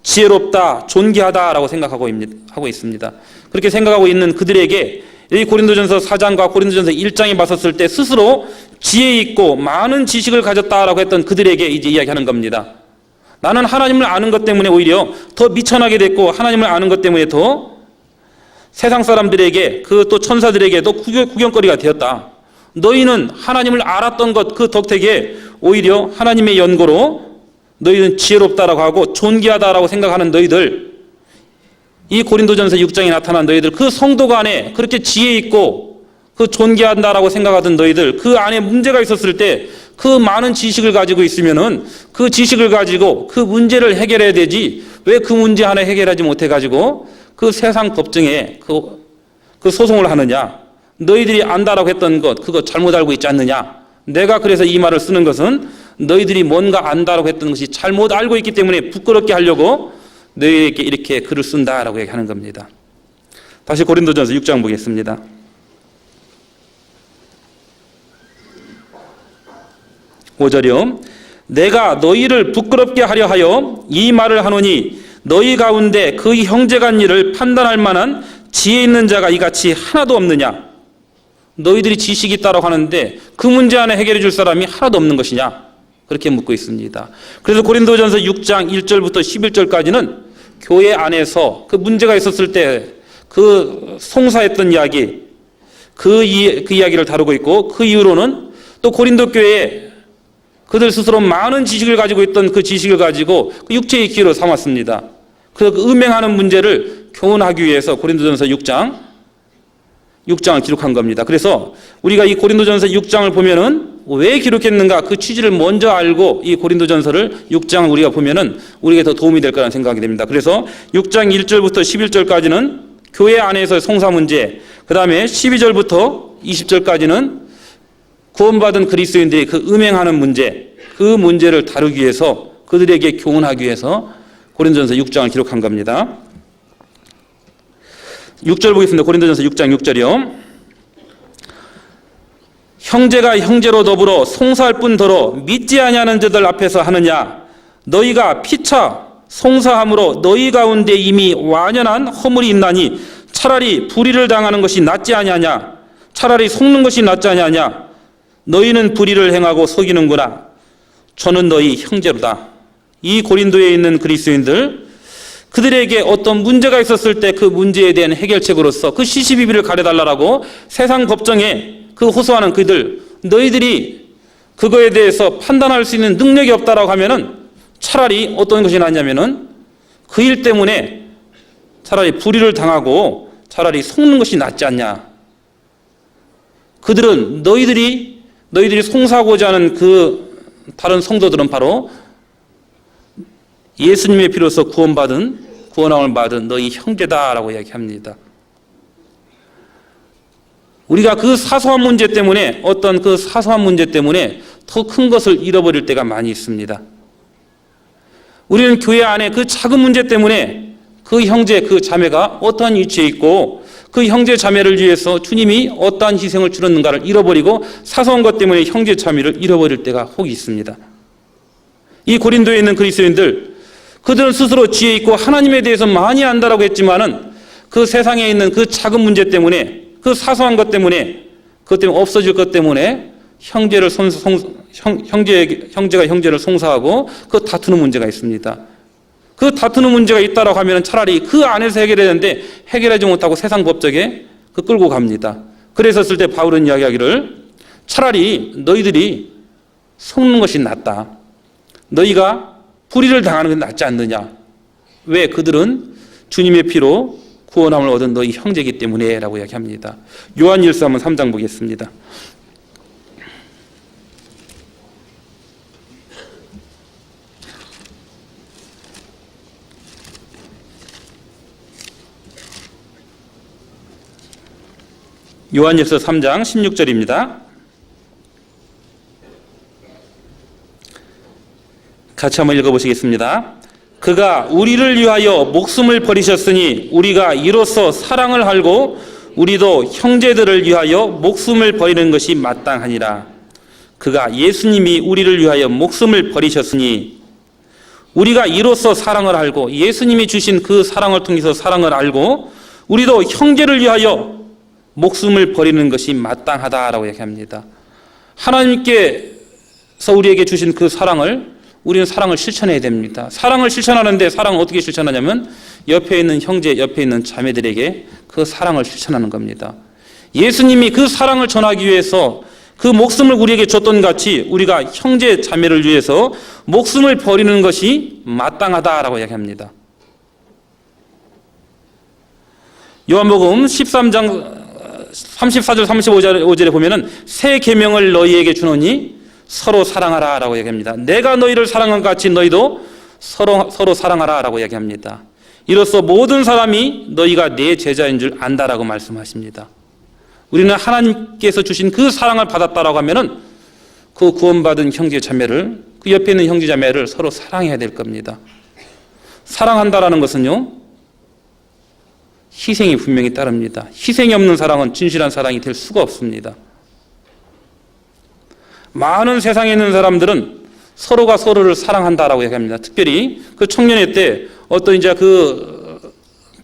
[SPEAKER 1] 지혜롭다, 존귀하다라고 생각하고 있습니다. 그렇게 생각하고 있는 그들에게 이 고린도전서 4장과 고린도전서 1장에 봤었을 때 스스로 지혜 있고 많은 지식을 가졌다라고 했던 그들에게 이제 이야기하는 겁니다. 나는 하나님을 아는 것 때문에 오히려 더 미천하게 됐고 하나님을 아는 것 때문에 더 세상 사람들에게 그 또 천사들에게도 구경거리가 되었다. 너희는 하나님을 알았던 것 그 덕택에 오히려 하나님의 연고로 너희는 지혜롭다라고 하고 존귀하다라고 생각하는 너희들, 이 고린도전서 6장에 나타난 너희들, 그 성도가 안에 그렇게 지혜 있고 그 존귀한다라고 생각하던 너희들, 그 안에 문제가 있었을 때 그 많은 지식을 가지고 있으면은 그 지식을 가지고 그 문제를 해결해야 되지 왜 그 문제 하나 해결하지 못해 가지고 그 세상 법정에 그 소송을 하느냐. 너희들이 안다라고 했던 것 그거 잘못 알고 있지 않느냐. 내가 그래서 이 말을 쓰는 것은 너희들이 뭔가 안다라고 했던 것이 잘못 알고 있기 때문에 부끄럽게 하려고 너희에게 이렇게 글을 쓴다라고 얘기하는 겁니다. 다시 고린도전서 6장 보겠습니다. 5절이요. 내가 너희를 부끄럽게 하려 하여 이 말을 하노니 너희 가운데 그 형제간 일을 판단할 만한 지혜 있는 자가 이같이 하나도 없느냐. 너희들이 지식이 있다라고 하는데 그 문제 하나 해결해 줄 사람이 하나도 없는 것이냐. 그렇게 묻고 있습니다. 그래서 고린도전서 6장 1절부터 11절까지는 교회 안에서 그 문제가 있었을 때 그 송사했던 이야기, 그 이야기를 다루고 있고, 그 이후로는 또 고린도 교회에 그들 스스로 많은 지식을 가지고 있던 그 지식을 가지고 그 육체의 기회로 삼았습니다. 그래서 그 음행하는 문제를 교훈하기 위해서 고린도전서 6장을 기록한 겁니다. 그래서 우리가 이 고린도전서 6장을 보면은 왜 기록했는가 그 취지를 먼저 알고 이 고린도전서를 6장을 우리가 보면은 우리에게 더 도움이 될 거라는 생각이 됩니다. 그래서 6장 1절부터 11절까지는 교회 안에서의 송사 문제, 그 다음에 12절부터 20절까지는 구원받은 그리스도인들이 그 음행하는 문제, 그 문제를 다루기 위해서 그들에게 교훈하기 위해서 고린도전서 6장을 기록한 겁니다. 6절 보겠습니다. 고린도전서 6장 6절이요. 형제가 형제로 더불어 송사할 뿐더러 믿지 아니하는 자들 앞에서 하느냐. 너희가 피차 송사함으로 너희 가운데 이미 완연한 허물이 있나니 차라리 불의를 당하는 것이 낫지 아니하냐. 차라리 속는 것이 낫지 아니하냐. 너희는 불의를 행하고 속이는구나. 저는 너희 형제로다. 이 고린도에 있는 그리스도인들, 그들에게 어떤 문제가 있었을 때 그 문제에 대한 해결책으로서 그 시시비비를 가려달라고 세상 법정에 그 호소하는 그들, 너희들이 그거에 대해서 판단할 수 있는 능력이 없다라고 하면은 차라리 어떤 것이 낫냐면은 그 일 때문에 차라리 불의를 당하고 차라리 속는 것이 낫지 않냐. 그들은 너희들이 송사하고자 하는 그 다른 성도들은 바로 예수님의 피로서 구원함을 받은 너희 형제다라고 이야기합니다. 우리가 그 사소한 문제 때문에 어떤 그 사소한 문제 때문에 더 큰 것을 잃어버릴 때가 많이 있습니다. 우리는 교회 안에 그 작은 문제 때문에 그 형제, 그 자매가 어떠한 위치에 있고 그 형제 자매를 위해서 주님이 어떠한 희생을 치렀는가를 잃어버리고 사소한 것 때문에 형제 자매를 잃어버릴 때가 혹 있습니다. 이 고린도에 있는 그리스도인들, 그들은 스스로 지혜 있고 하나님에 대해서 많이 안다라고 했지만은 그 세상에 있는 그 작은 문제 때문에 그 사소한 것 때문에 그것 때문에 없어질 것 때문에 형제가 형제를 송사하고 그 다투는 문제가 있습니다. 그 다투는 문제가 있다라고 하면 차라리 그 안에서 해결해야 되는데 해결하지 못하고 세상 법정에 그 끌고 갑니다. 그랬었을 때 바울은 이야기하기를 차라리 너희들이 속는 것이 낫다. 너희가 불의를 당하는 게 낫지 않느냐. 왜? 그들은 주님의 피로 구원함을 얻은 너희 형제이기 때문에 라고 이야기합니다. 요한일서 한번 3장 보겠습니다. 요한일서 3장 16절입니다. 같이 한번 읽어보시겠습니다. 그가 우리를 위하여 목숨을 버리셨으니 우리가 이로써 사랑을 알고 우리도 형제들을 위하여 목숨을 버리는 것이 마땅하니라. 그가 예수님이 우리를 위하여 목숨을 버리셨으니 우리가 이로써 사랑을 알고 예수님이 주신 그 사랑을 통해서 사랑을 알고 우리도 형제를 위하여 목숨을 버리는 것이 마땅하다라고 얘기합니다. 하나님께서 우리에게 주신 그 사랑을 우리는 사랑을 실천해야 됩니다. 사랑을 실천하는데 사랑을 어떻게 실천하냐면 옆에 있는 형제, 옆에 있는 자매들에게 그 사랑을 실천하는 겁니다. 예수님이 그 사랑을 전하기 위해서 그 목숨을 우리에게 줬던 같이 우리가 형제, 자매를 위해서 목숨을 버리는 것이 마땅하다라고 이야기합니다. 요한복음 13장 34절 35절에 보면은 새 계명을 너희에게 주노니 서로 사랑하라 라고 얘기합니다. 내가 너희를 사랑한 것 같이 너희도 서로 사랑하라 라고 얘기합니다. 이로써 모든 사람이 너희가 내 제자인 줄 안다라고 말씀하십니다. 우리는 하나님께서 주신 그 사랑을 받았다라고 하면은 그 구원받은 형제 자매를, 그 옆에 있는 형제 자매를 서로 사랑해야 될 겁니다. 사랑한다라는 것은요, 희생이 분명히 따릅니다. 희생이 없는 사랑은 진실한 사랑이 될 수가 없습니다. 많은 세상에 있는 사람들은 서로가 서로를 사랑한다라고 얘기합니다. 특별히 그 청년회 때 어떤 이제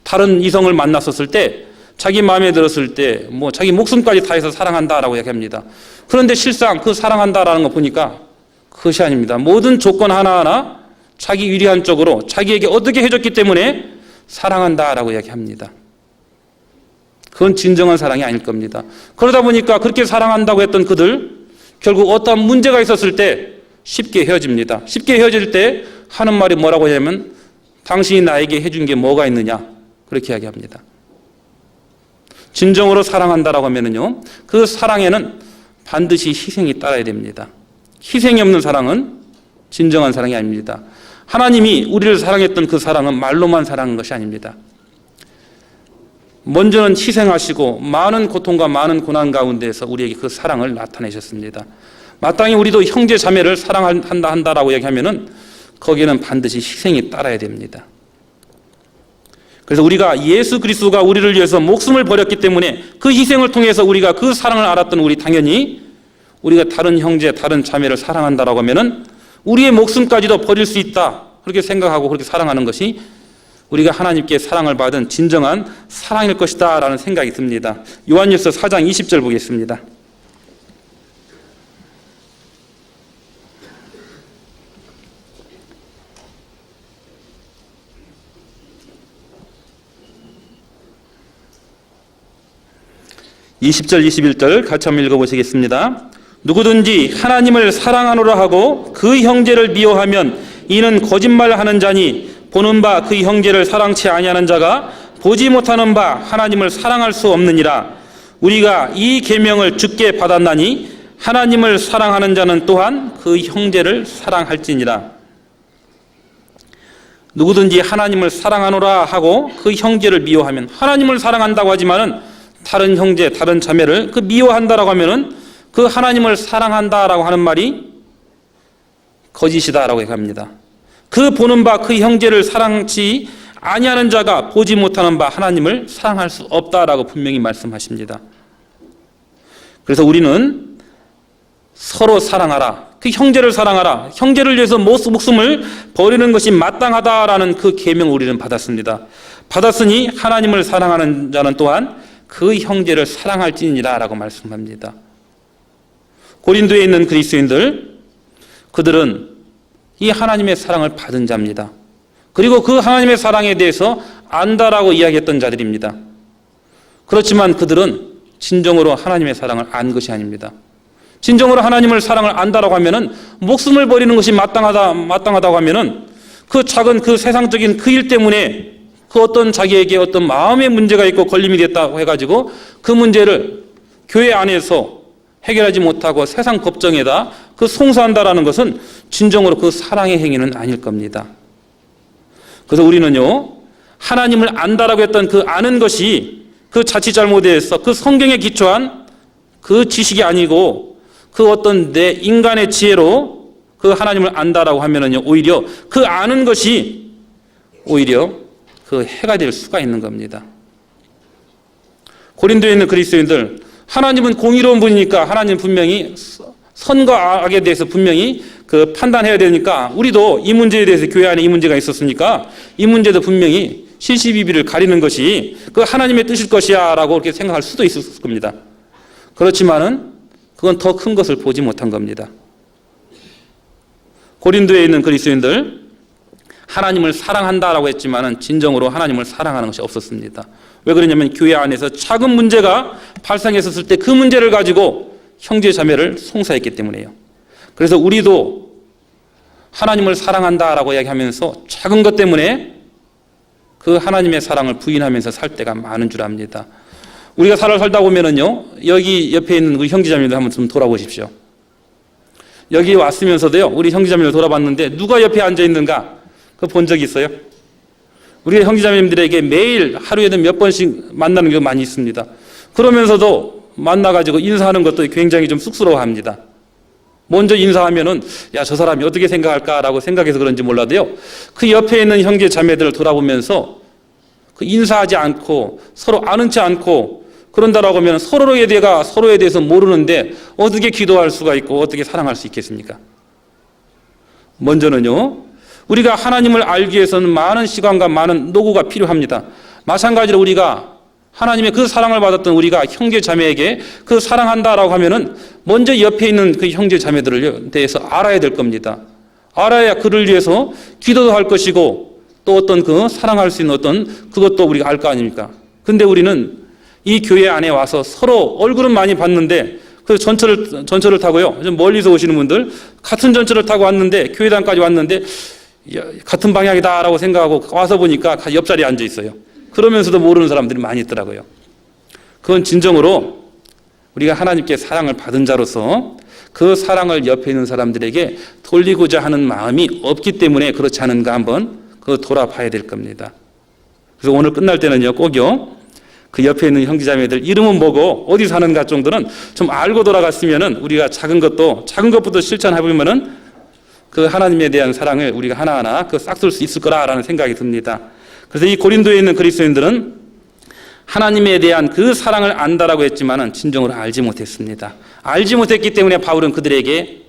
[SPEAKER 1] 다른 이성을 만났었을 때 자기 마음에 들었을 때 자기 목숨까지 다해서 사랑한다라고 얘기합니다. 그런데 실상 그 사랑한다라는 거 보니까 그것이 아닙니다. 모든 조건 하나하나 자기 유리한 쪽으로 자기에게 어떻게 해줬기 때문에 사랑한다라고 얘기합니다. 그건 진정한 사랑이 아닐 겁니다. 그러다 보니까 그렇게 사랑한다고 했던 그들 결국 어떤 문제가 있었을 때 쉽게 헤어집니다. 쉽게 헤어질 때 하는 말이 뭐라고 하냐면 당신이 나에게 해준 게 뭐가 있느냐 그렇게 이야기합니다. 진정으로 사랑한다라고 하면은요, 그 사랑에는 반드시 희생이 따라야 됩니다. 희생이 없는 사랑은 진정한 사랑이 아닙니다. 하나님이 우리를 사랑했던 그 사랑은 말로만 사랑한 것이 아닙니다. 먼저는 희생하시고 많은 고통과 많은 고난 가운데에서 우리에게 그 사랑을 나타내셨습니다. 마땅히 우리도 형제 자매를 사랑한다라고 얘기하면은 거기에는 반드시 희생이 따라야 됩니다. 그래서 우리가 예수 그리스도가 우리를 위해서 목숨을 버렸기 때문에 그 희생을 통해서 우리가 그 사랑을 알았던 우리 당연히 우리가 다른 형제, 다른 자매를 사랑한다라고 하면은 우리의 목숨까지도 버릴 수 있다. 그렇게 생각하고 그렇게 사랑하는 것이 우리가 하나님께 사랑을 받은 진정한 사랑일 것이다 라는 생각이 듭니다. 요한일서 4장 20절 보겠습니다. (20절) (21절) 같이 한번 읽어보시겠습니다. 누구든지 하나님을 사랑하노라 하고 그 형제를 미워하면 이는 거짓말하는 자니 보는 바 그 형제를 사랑치 아니하는 자가 보지 못하는 바 하나님을 사랑할 수 없느니라. 우리가 이 계명을 주께 받았나니 하나님을 사랑하는 자는 또한 그 형제를 사랑할지니라. 누구든지 하나님을 사랑하노라 하고 그 형제를 미워하면, 하나님을 사랑한다고 하지만은 다른 형제, 다른 자매를 그 미워한다라고 하면은 그 하나님을 사랑한다라고 하는 말이 거짓이다라고 얘기합니다. 그 보는 바 그 형제를 사랑치 아니하는 자가 보지 못하는 바 하나님을 사랑할 수 없다라고 분명히 말씀하십니다. 그래서 우리는 서로 사랑하라, 그 형제를 사랑하라, 형제를 위해서 목숨을 버리는 것이 마땅하다라는 그 계명을 우리는 받았습니다. 받았으니 하나님을 사랑하는 자는 또한 그 형제를 사랑할지니라 라고 말씀합니다. 고린도에 있는 그리스도인들, 그들은 이 하나님의 사랑을 받은 자입니다. 그리고 그 하나님의 사랑에 대해서 안다라고 이야기했던 자들입니다. 그렇지만 그들은 진정으로 하나님의 사랑을 안 것이 아닙니다. 진정으로 하나님을 사랑을 안다라고 하면은 목숨을 버리는 것이 마땅하다고 하면은 그 작은 그 세상적인 그 일 때문에 그 어떤 자기에게 어떤 마음의 문제가 있고 걸림이 됐다고 해가지고 그 문제를 교회 안에서 해결하지 못하고 세상 법정에다 그 송사한다라는 것은 진정으로 그 사랑의 행위는 아닐 겁니다. 그래서 우리는요, 하나님을 안다라고 했던 그 아는 것이 그 자칫 잘못에서 그 성경에 기초한 그 지식이 아니고 그 어떤 내 인간의 지혜로 그 하나님을 안다라고 하면은요, 오히려 그 아는 것이 오히려 그 해가 될 수가 있는 겁니다. 고린도에 있는 그리스도인들, 하나님은 공의로운 분이니까 하나님 분명히 선과 악에 대해서 분명히 그 판단해야 되니까 우리도 이 문제에 대해서 교회 안에 이 문제가 있었으니까 이 문제도 분명히 실시비비를 가리는 것이 그 하나님의 뜻일 것이야 라고 그렇게 생각할 수도 있을 겁니다. 그렇지만은 그건 더 큰 것을 보지 못한 겁니다. 고린도에 있는 그리스도인들, 하나님을 사랑한다라고 했지만은 진정으로 하나님을 사랑하는 것이 없었습니다. 왜 그러냐면 교회 안에서 작은 문제가 발생했었을 때 그 문제를 가지고 형제 자매를 송사했기 때문이에요. 그래서 우리도 하나님을 사랑한다라고 이야기하면서 작은 것 때문에 그 하나님의 사랑을 부인하면서 살 때가 많은 줄 압니다. 우리가 살다 보면은요, 여기 옆에 있는 우리 형제자매들 한번 좀 돌아보십시오. 여기 왔으면서도요, 우리 형제자매를 돌아봤는데 누가 옆에 앉아 있는가? 그거 본 적 있어요? 우리 형제자매님들에게 매일 하루에도 몇 번씩 만나는 경우가 많이 있습니다. 그러면서도 만나가지고 인사하는 것도 굉장히 좀 쑥스러워합니다. 먼저 인사하면은 야, 저 사람이 어떻게 생각할까라고 생각해서 그런지 몰라도요, 그 옆에 있는 형제 자매들을 돌아보면서 그 인사하지 않고 서로 아는 체 않고 그런다라고 하면 서로에 대해서 모르는데 어떻게 기도할 수가 있고 어떻게 사랑할 수 있겠습니까? 먼저는요, 우리가 하나님을 알기 위해서는 많은 시간과 많은 노고가 필요합니다. 마찬가지로 우리가 하나님의 그 사랑을 받았던 우리가 형제 자매에게 그 사랑한다라고 하면은 먼저 옆에 있는 그 형제 자매들을 대해서 알아야 될 겁니다. 알아야 그를 위해서 기도도 할 것이고 또 어떤 그 사랑할 수 있는 어떤 그것도 우리가 알 거 아닙니까? 근데 우리는 이 교회 안에 와서 서로 얼굴은 많이 봤는데 그 전철을 타고요, 좀 멀리서 오시는 분들 같은 전철을 타고 왔는데 교회당까지 왔는데 같은 방향이다라고 생각하고 와서 보니까 옆자리에 앉아 있어요. 그러면서도 모르는 사람들이 많이 있더라고요. 그건 진정으로 우리가 하나님께 사랑을 받은 자로서 그 사랑을 옆에 있는 사람들에게 돌리고자 하는 마음이 없기 때문에 그렇지 않은가 한번 돌아봐야 될 겁니다. 그래서 오늘 끝날 때는요, 꼭요, 그 옆에 있는 형제자매들 이름은 뭐고 어디 사는가 정도는 좀 알고 돌아갔으면은 우리가 작은 것부터 실천해보면은 그 하나님에 대한 사랑을 우리가 하나하나 싹쓸 수 있을 거라라는 생각이 듭니다. 그래서 이 고린도에 있는 그리스도인들은 하나님에 대한 그 사랑을 안다라고 했지만은 진정으로 알지 못했습니다. 알지 못했기 때문에 바울은 그들에게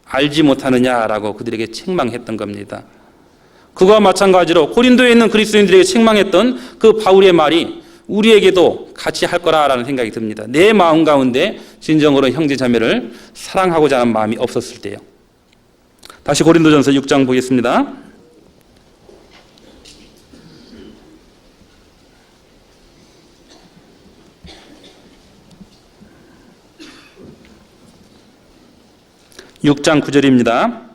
[SPEAKER 1] 알지 못하느냐라고 그들에게 책망했던 겁니다. 그와 마찬가지로 고린도에 있는 그리스도인들에게 책망했던 그 바울의 말이 우리에게도 같이 할 거라라는 생각이 듭니다. 내 마음 가운데 진정으로 형제 자매를 사랑하고자 하는 마음이 없었을 때요. 다시 고린도전서 6장 보겠습니다. (6장 9절입니다)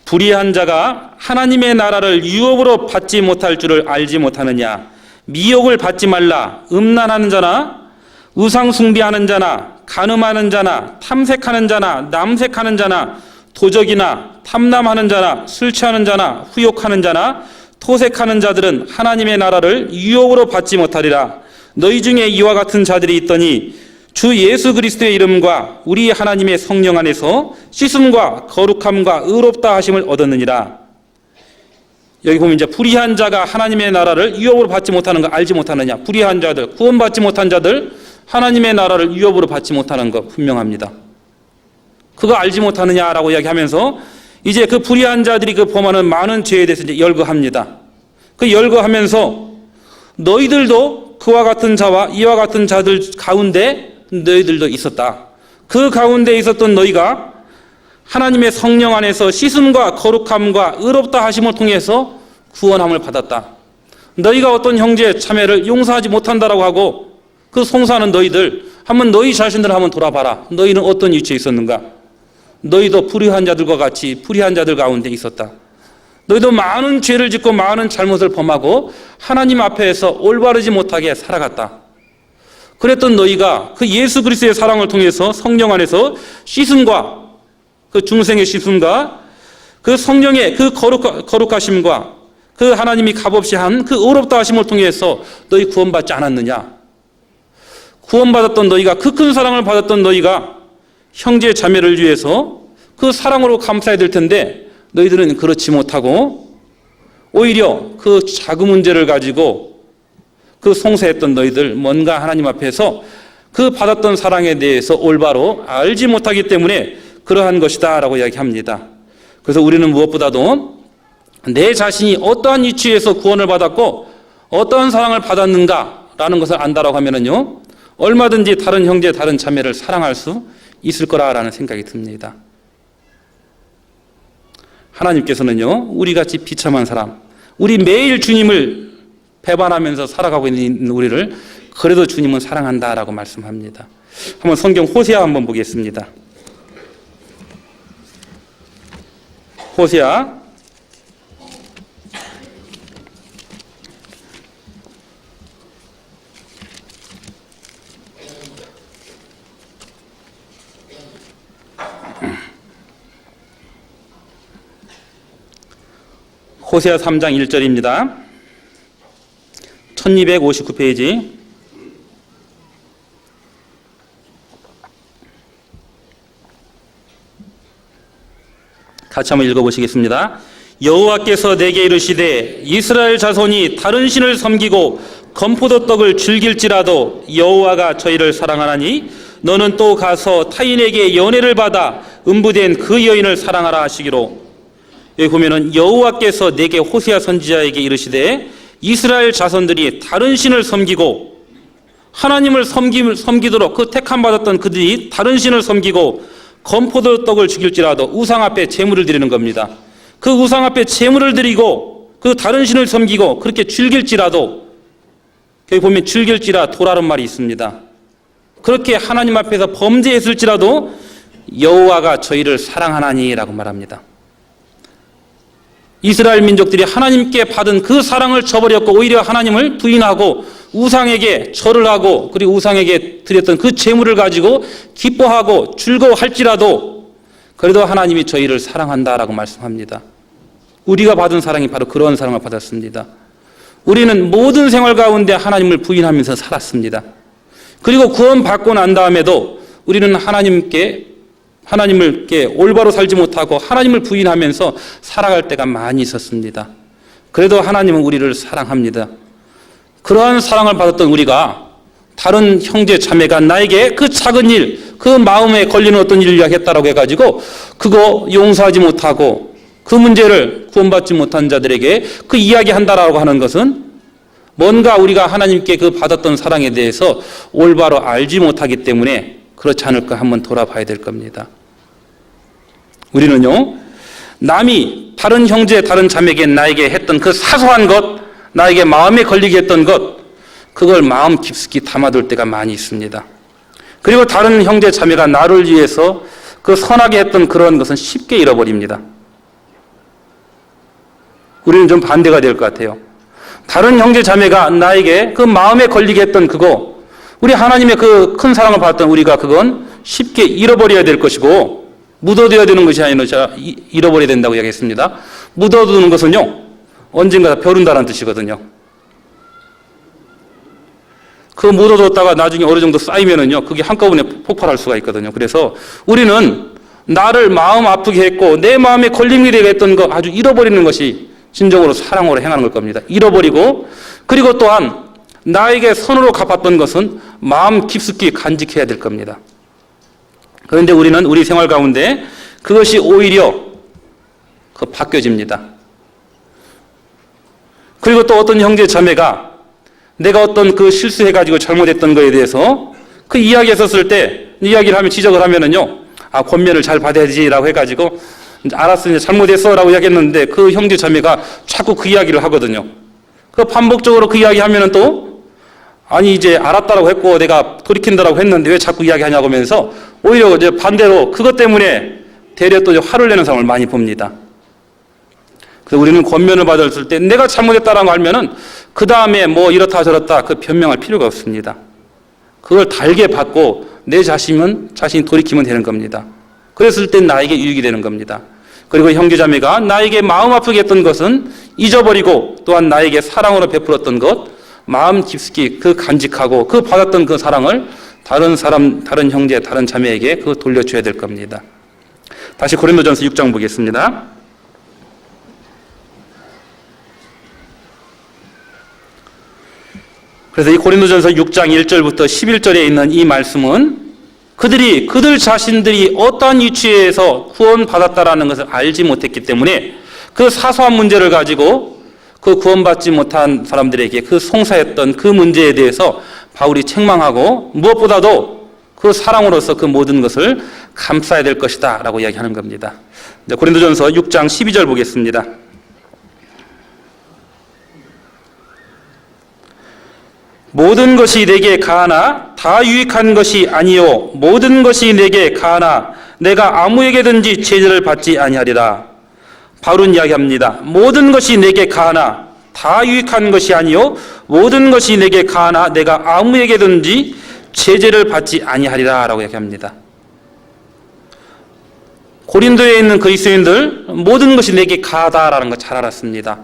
[SPEAKER 1] 불의한 자가 하나님의 나라를 유업으로 받지 못할 줄을 알지 못하느냐. 미혹을 받지 말라. 음란하는 자나 우상 숭배하는 자나 간음하는 자나 탐색하는 자나 남색하는 자나 도적이나 탐남하는 자나 술 취하는 자나 후욕하는 자나 토색하는 자들은 하나님의 나라를 유업으로 받지 못하리라. 너희 중에 이와 같은 자들이 있더니 주 예수 그리스도의 이름과 우리 하나님의 성령 안에서 씻음과 거룩함과 의롭다 하심을 얻었느니라. 여기 보면 이제 불의한 자가 하나님의 나라를 유업으로 받지 못하는 거 알지 못하느냐. 불의한 자들, 구원받지 못한 자들 하나님의 나라를 유업으로 받지 못하는 거 분명합니다. 그거 알지 못하느냐라고 이야기하면서 이제 그 불의한 자들이 그 범하는 많은 죄에 대해서 이제 열거합니다. 그 열거하면서 너희들도 그와 같은 자와 이와 같은 자들 가운데 너희들도 있었다. 그 가운데 있었던 너희가 하나님의 성령 안에서 씻음과 거룩함과 의롭다 하심을 통해서 구원함을 받았다. 너희가 어떤 형제 자매를 용서하지 못한다라고 하고 그 송사하는 너희들, 한번 너희 자신들을 한번 돌아봐라. 너희는 어떤 위치에 있었는가? 너희도 불의한 자들과 같이 불의한 자들 가운데 있었다. 너희도 많은 죄를 짓고 많은 잘못을 범하고 하나님 앞에서 올바르지 못하게 살아갔다. 그랬던 너희가 그 예수 그리스도의 사랑을 통해서 성령 안에서 씻음과 그 중생의 씻음과 그 성령의 그 거룩하심과 그 하나님이 값없이 한 그 의롭다 하심을 통해서 너희 구원받지 않았느냐? 구원받았던 너희가, 그 큰 사랑을 받았던 너희가 형제 자매를 위해서 그 사랑으로 감사해야 될 텐데 너희들은 그렇지 못하고 오히려 그 작은 문제를 가지고 그 송사했던 너희들, 뭔가 하나님 앞에서 그 받았던 사랑에 대해서 올바로 알지 못하기 때문에 그러한 것이다 라고 이야기합니다. 그래서 우리는 무엇보다도 내 자신이 어떠한 위치에서 구원을 받았고 어떠한 사랑을 받았는가라는 것을 안다라고 하면은요, 얼마든지 다른 형제, 다른 자매를 사랑할 수 있을 거라는 생각이 듭니다. 하나님께서는요, 우리같이 비참한 사람, 우리 매일 주님을 배반하면서 살아가고 있는 우리를 그래도 주님은 사랑한다라고 말씀합니다. 한번 성경 호세아 한번 보겠습니다. 호세아 3장 1절입니다. 1259페이지. 같이 한번 읽어보시겠습니다. 여호와께서 내게 이르시되 이스라엘 자손이 다른 신을 섬기고 건포도떡을 즐길지라도 여호와가 저희를 사랑하나니 너는 또 가서 타인에게 연애를 받아 음부된 그 여인을 사랑하라 하시기로. 여기 보면은 여호와께서 내게 호세아 선지자에게 이르시되 이스라엘 자손들이 다른 신을 섬기고 하나님을 섬기도록 그 택함 받았던 그들이 다른 신을 섬기고 건포도떡을 죽일지라도 우상 앞에 제물을 드리는 겁니다. 그 우상 앞에 제물을 드리고 그 다른 신을 섬기고 그렇게 즐길지라도, 여기 보면 즐길지라 도라는 말이 있습니다. 그렇게 하나님 앞에서 범죄했을지라도 여호와가 저희를 사랑하나니라고 말합니다. 이스라엘 민족들이 하나님께 받은 그 사랑을 저버렸고 오히려 하나님을 부인하고 우상에게 절을 하고 그리고 우상에게 드렸던 그 제물을 가지고 기뻐하고 즐거워할지라도 그래도 하나님이 저희를 사랑한다라고 말씀합니다. 우리가 받은 사랑이 바로 그런 사랑을 받았습니다. 우리는 모든 생활 가운데 하나님을 부인하면서 살았습니다. 그리고 구원받고 난 다음에도 우리는 하나님께 올바로 살지 못하고 하나님을 부인하면서 살아갈 때가 많이 있었습니다. 그래도 하나님은 우리를 사랑합니다. 그러한 사랑을 받았던 우리가 다른 형제 자매가 나에게 그 작은 일, 그 마음에 걸리는 어떤 일을 이야기했다라고 해가지고 그거 용서하지 못하고 그 문제를 구원받지 못한 자들에게 그 이야기한다라고 하는 것은 뭔가 우리가 하나님께 그 받았던 사랑에 대해서 올바로 알지 못하기 때문에 그렇지 않을까 한번 돌아봐야 될 겁니다. 우리는요, 남이 다른 형제, 다른 자매에게 나에게 했던 그 사소한 것, 나에게 마음에 걸리게 했던 것, 그걸 마음 깊숙이 담아둘 때가 많이 있습니다. 그리고 다른 형제, 자매가 나를 위해서 그 선하게 했던 그런 것은 쉽게 잃어버립니다. 우리는 좀 반대가 될 것 같아요. 다른 형제, 자매가 나에게 그 마음에 걸리게 했던 그거, 우리 하나님의 그 큰 사랑을 받았던 우리가 그건 쉽게 잃어버려야 될 것이고 묻어둬야 되는 것이 아니라 잃어버려야 된다고 이야기했습니다. 묻어두는 것은요, 언젠가 벼른다는 뜻이거든요. 그 묻어뒀다가 나중에 어느 정도 쌓이면은요, 그게 한꺼번에 폭발할 수가 있거든요. 그래서 우리는 나를 마음 아프게 했고 내 마음에 걸림이 되게 했던 거 아주 잃어버리는 것이 진정으로 사랑으로 행하는 걸 겁니다. 잃어버리고, 그리고 또한 나에게 선으로 갚았던 것은 마음 깊숙이 간직해야 될 겁니다. 그런데 우리는 우리 생활 가운데 그것이 오히려 바뀌어집니다. 그리고 또 어떤 형제 자매가 내가 어떤 그 실수해가지고 잘못했던 거에 대해서 그 이야기했었을 때 이야기를 하면 지적을 하면은요, 권면을 잘 받아야지라고 해가지고 알았어, 이제 잘못했어라고 이야기했는데 그 형제 자매가 자꾸 그 이야기를 하거든요. 그 반복적으로 그 이야기 하면은 또 아니 이제 알았다라고 했고 내가 돌이킨다라고 했는데 왜 자꾸 이야기하냐고 하면서 오히려 이제 반대로 그것 때문에 대려 또 화를 내는 사람을 많이 봅니다. 그래서 우리는 권면을 받았을 때 내가 잘못했다라고 알면은 그 다음에 뭐 이렇다 저렇다 그 변명할 필요가 없습니다. 그걸 달게 받고 내 자신이 돌이키면 되는 겁니다. 그랬을 땐 나에게 유익이 되는 겁니다. 그리고 형제자매가 나에게 마음 아프게 했던 것은 잊어버리고 또한 나에게 사랑으로 베풀었던 것, 마음 깊숙이 그 간직하고 그 받았던 그 사랑을 다른 사람, 다른 형제, 다른 자매에게 그 돌려줘야 될 겁니다. 다시 고린도전서 6장 보겠습니다. 그래서 이 고린도전서 6장 1절부터 11절에 있는 이 말씀은 그들 자신들이 어떠한 위치에서 구원받았다라는 것을 알지 못했기 때문에 그 사소한 문제를 가지고 그 구원받지 못한 사람들에게 그 송사했던 그 문제에 대해서 바울이 책망하고 무엇보다도 그 사랑으로서 그 모든 것을 감싸야 될 것이다 라고 이야기하는 겁니다. 이제 고린도전서 6장 12절 보겠습니다. 모든 것이 내게 가하나 다 유익한 것이 아니요 모든 것이 내게 가하나 내가 아무에게든지 제재를 받지 아니하리라. 바울은 이야기합니다. 모든 것이 내게 가하나 다 유익한 것이 아니요 모든 것이 내게 가하나 내가 아무에게든지 제재를 받지 아니하리라 라고 이야기합니다. 고린도에 있는 그리스도인들 모든 것이 내게 가하다라는 걸 잘 알았습니다.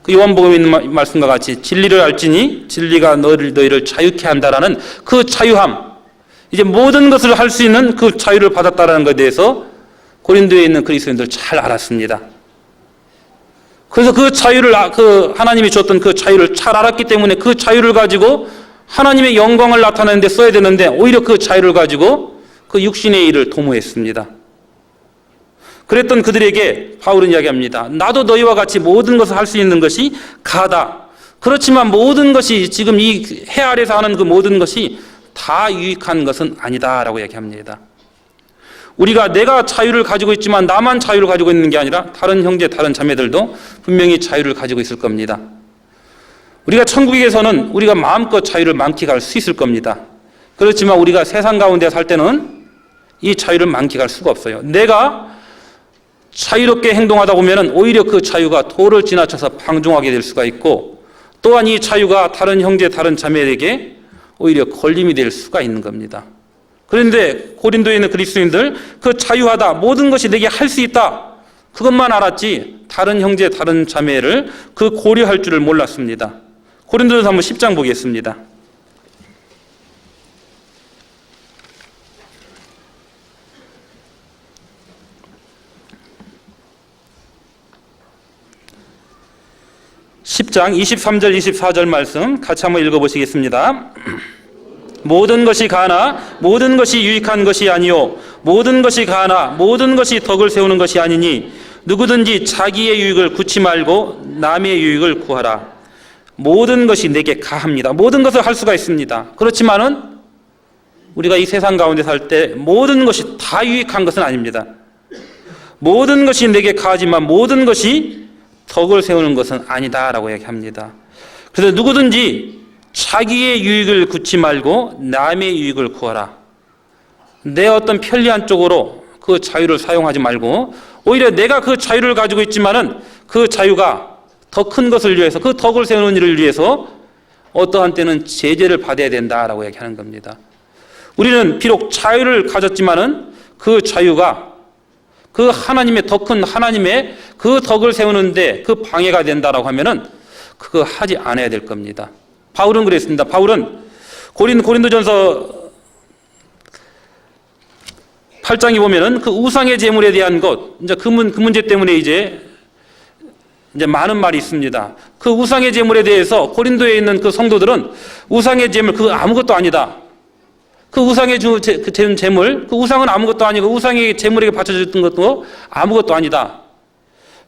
[SPEAKER 1] 그 요한복음에 있는 말씀과 같이 진리를 알지니 진리가 너희를 자유케 한다라는 그 자유함, 이제 모든 것을 할 수 있는 그 자유를 받았다라는 것에 대해서 고린도에 있는 그리스도인들 잘 알았습니다. 그래서 그 자유를 그 하나님이 줬던 그 자유를 잘 알았기 때문에 그 자유를 가지고 하나님의 영광을 나타내는 데 써야 되는데 오히려 그 자유를 가지고 그 육신의 일을 도모했습니다. 그랬던 그들에게 바울은 이야기합니다. 나도 너희와 같이 모든 것을 할 수 있는 것이 가하다. 그렇지만 모든 것이 지금 이 해 아래서 하는 그 모든 것이 다 유익한 것은 아니다 라고 이야기합니다. 내가 자유를 가지고 있지만 나만 자유를 가지고 있는 게 아니라 다른 형제, 다른 자매들도 분명히 자유를 가지고 있을 겁니다. 우리가 천국에서는 우리가 마음껏 자유를 만끽할 수 있을 겁니다. 그렇지만 우리가 세상 가운데 살 때는 이 자유를 만끽할 수가 없어요. 내가 자유롭게 행동하다 보면 오히려 그 자유가 도를 지나쳐서 방종하게 될 수가 있고 또한 이 자유가 다른 형제, 다른 자매에게 오히려 걸림이 될 수가 있는 겁니다. 그런데 고린도에 있는 그리스도인들 그 자유하다, 모든 것이 내게 할 수 있다, 그것만 알았지 다른 형제, 다른 자매를 그 고려할 줄을 몰랐습니다. 고린도전서 한번 10장 보겠습니다. (10장) 23절 24절 말씀 같이 한번 읽어보시겠습니다. 모든 것이 가하나 모든 것이 유익한 것이 아니요 모든 것이 가하나 모든 것이 덕을 세우는 것이 아니니 누구든지 자기의 유익을 구치 말고 남의 유익을 구하라. 모든 것이 내게 가합니다. 모든 것을 할 수가 있습니다. 그렇지만은 우리가 이 세상 가운데 살 때 모든 것이 다 유익한 것은 아닙니다. 모든 것이 내게 가하지만 모든 것이 덕을 세우는 것은 아니다라고 얘기합니다. 그래서 누구든지 자기의 유익을 구치 말고 남의 유익을 구하라. 내 어떤 편리한 쪽으로 그 자유를 사용하지 말고 오히려 내가 그 자유를 가지고 있지만은 그 자유가 더 큰 것을 위해서 그 덕을 세우는 일을 위해서 어떠한 때는 제재를 받아야 된다라고 얘기하는 겁니다. 우리는 비록 자유를 가졌지만은 그 자유가 그 하나님의 더 큰 하나님의 그 덕을 세우는데 그 방해가 된다라고 하면은 그거 하지 않아야 될 겁니다. 바울은 그랬습니다. 바울은 고린도전서 8장에 보면은 그 우상의 제물에 대한 것, 이제 그 문제 때문에 이제 많은 말이 있습니다. 그 우상의 제물에 대해서 고린도에 있는 그 성도들은 우상의 제물 그거 아무것도 아니다. 그 우상의 제물, 그 우상은 아무것도 아니고 우상의 제물에게 바쳐졌던 것도 아무것도 아니다.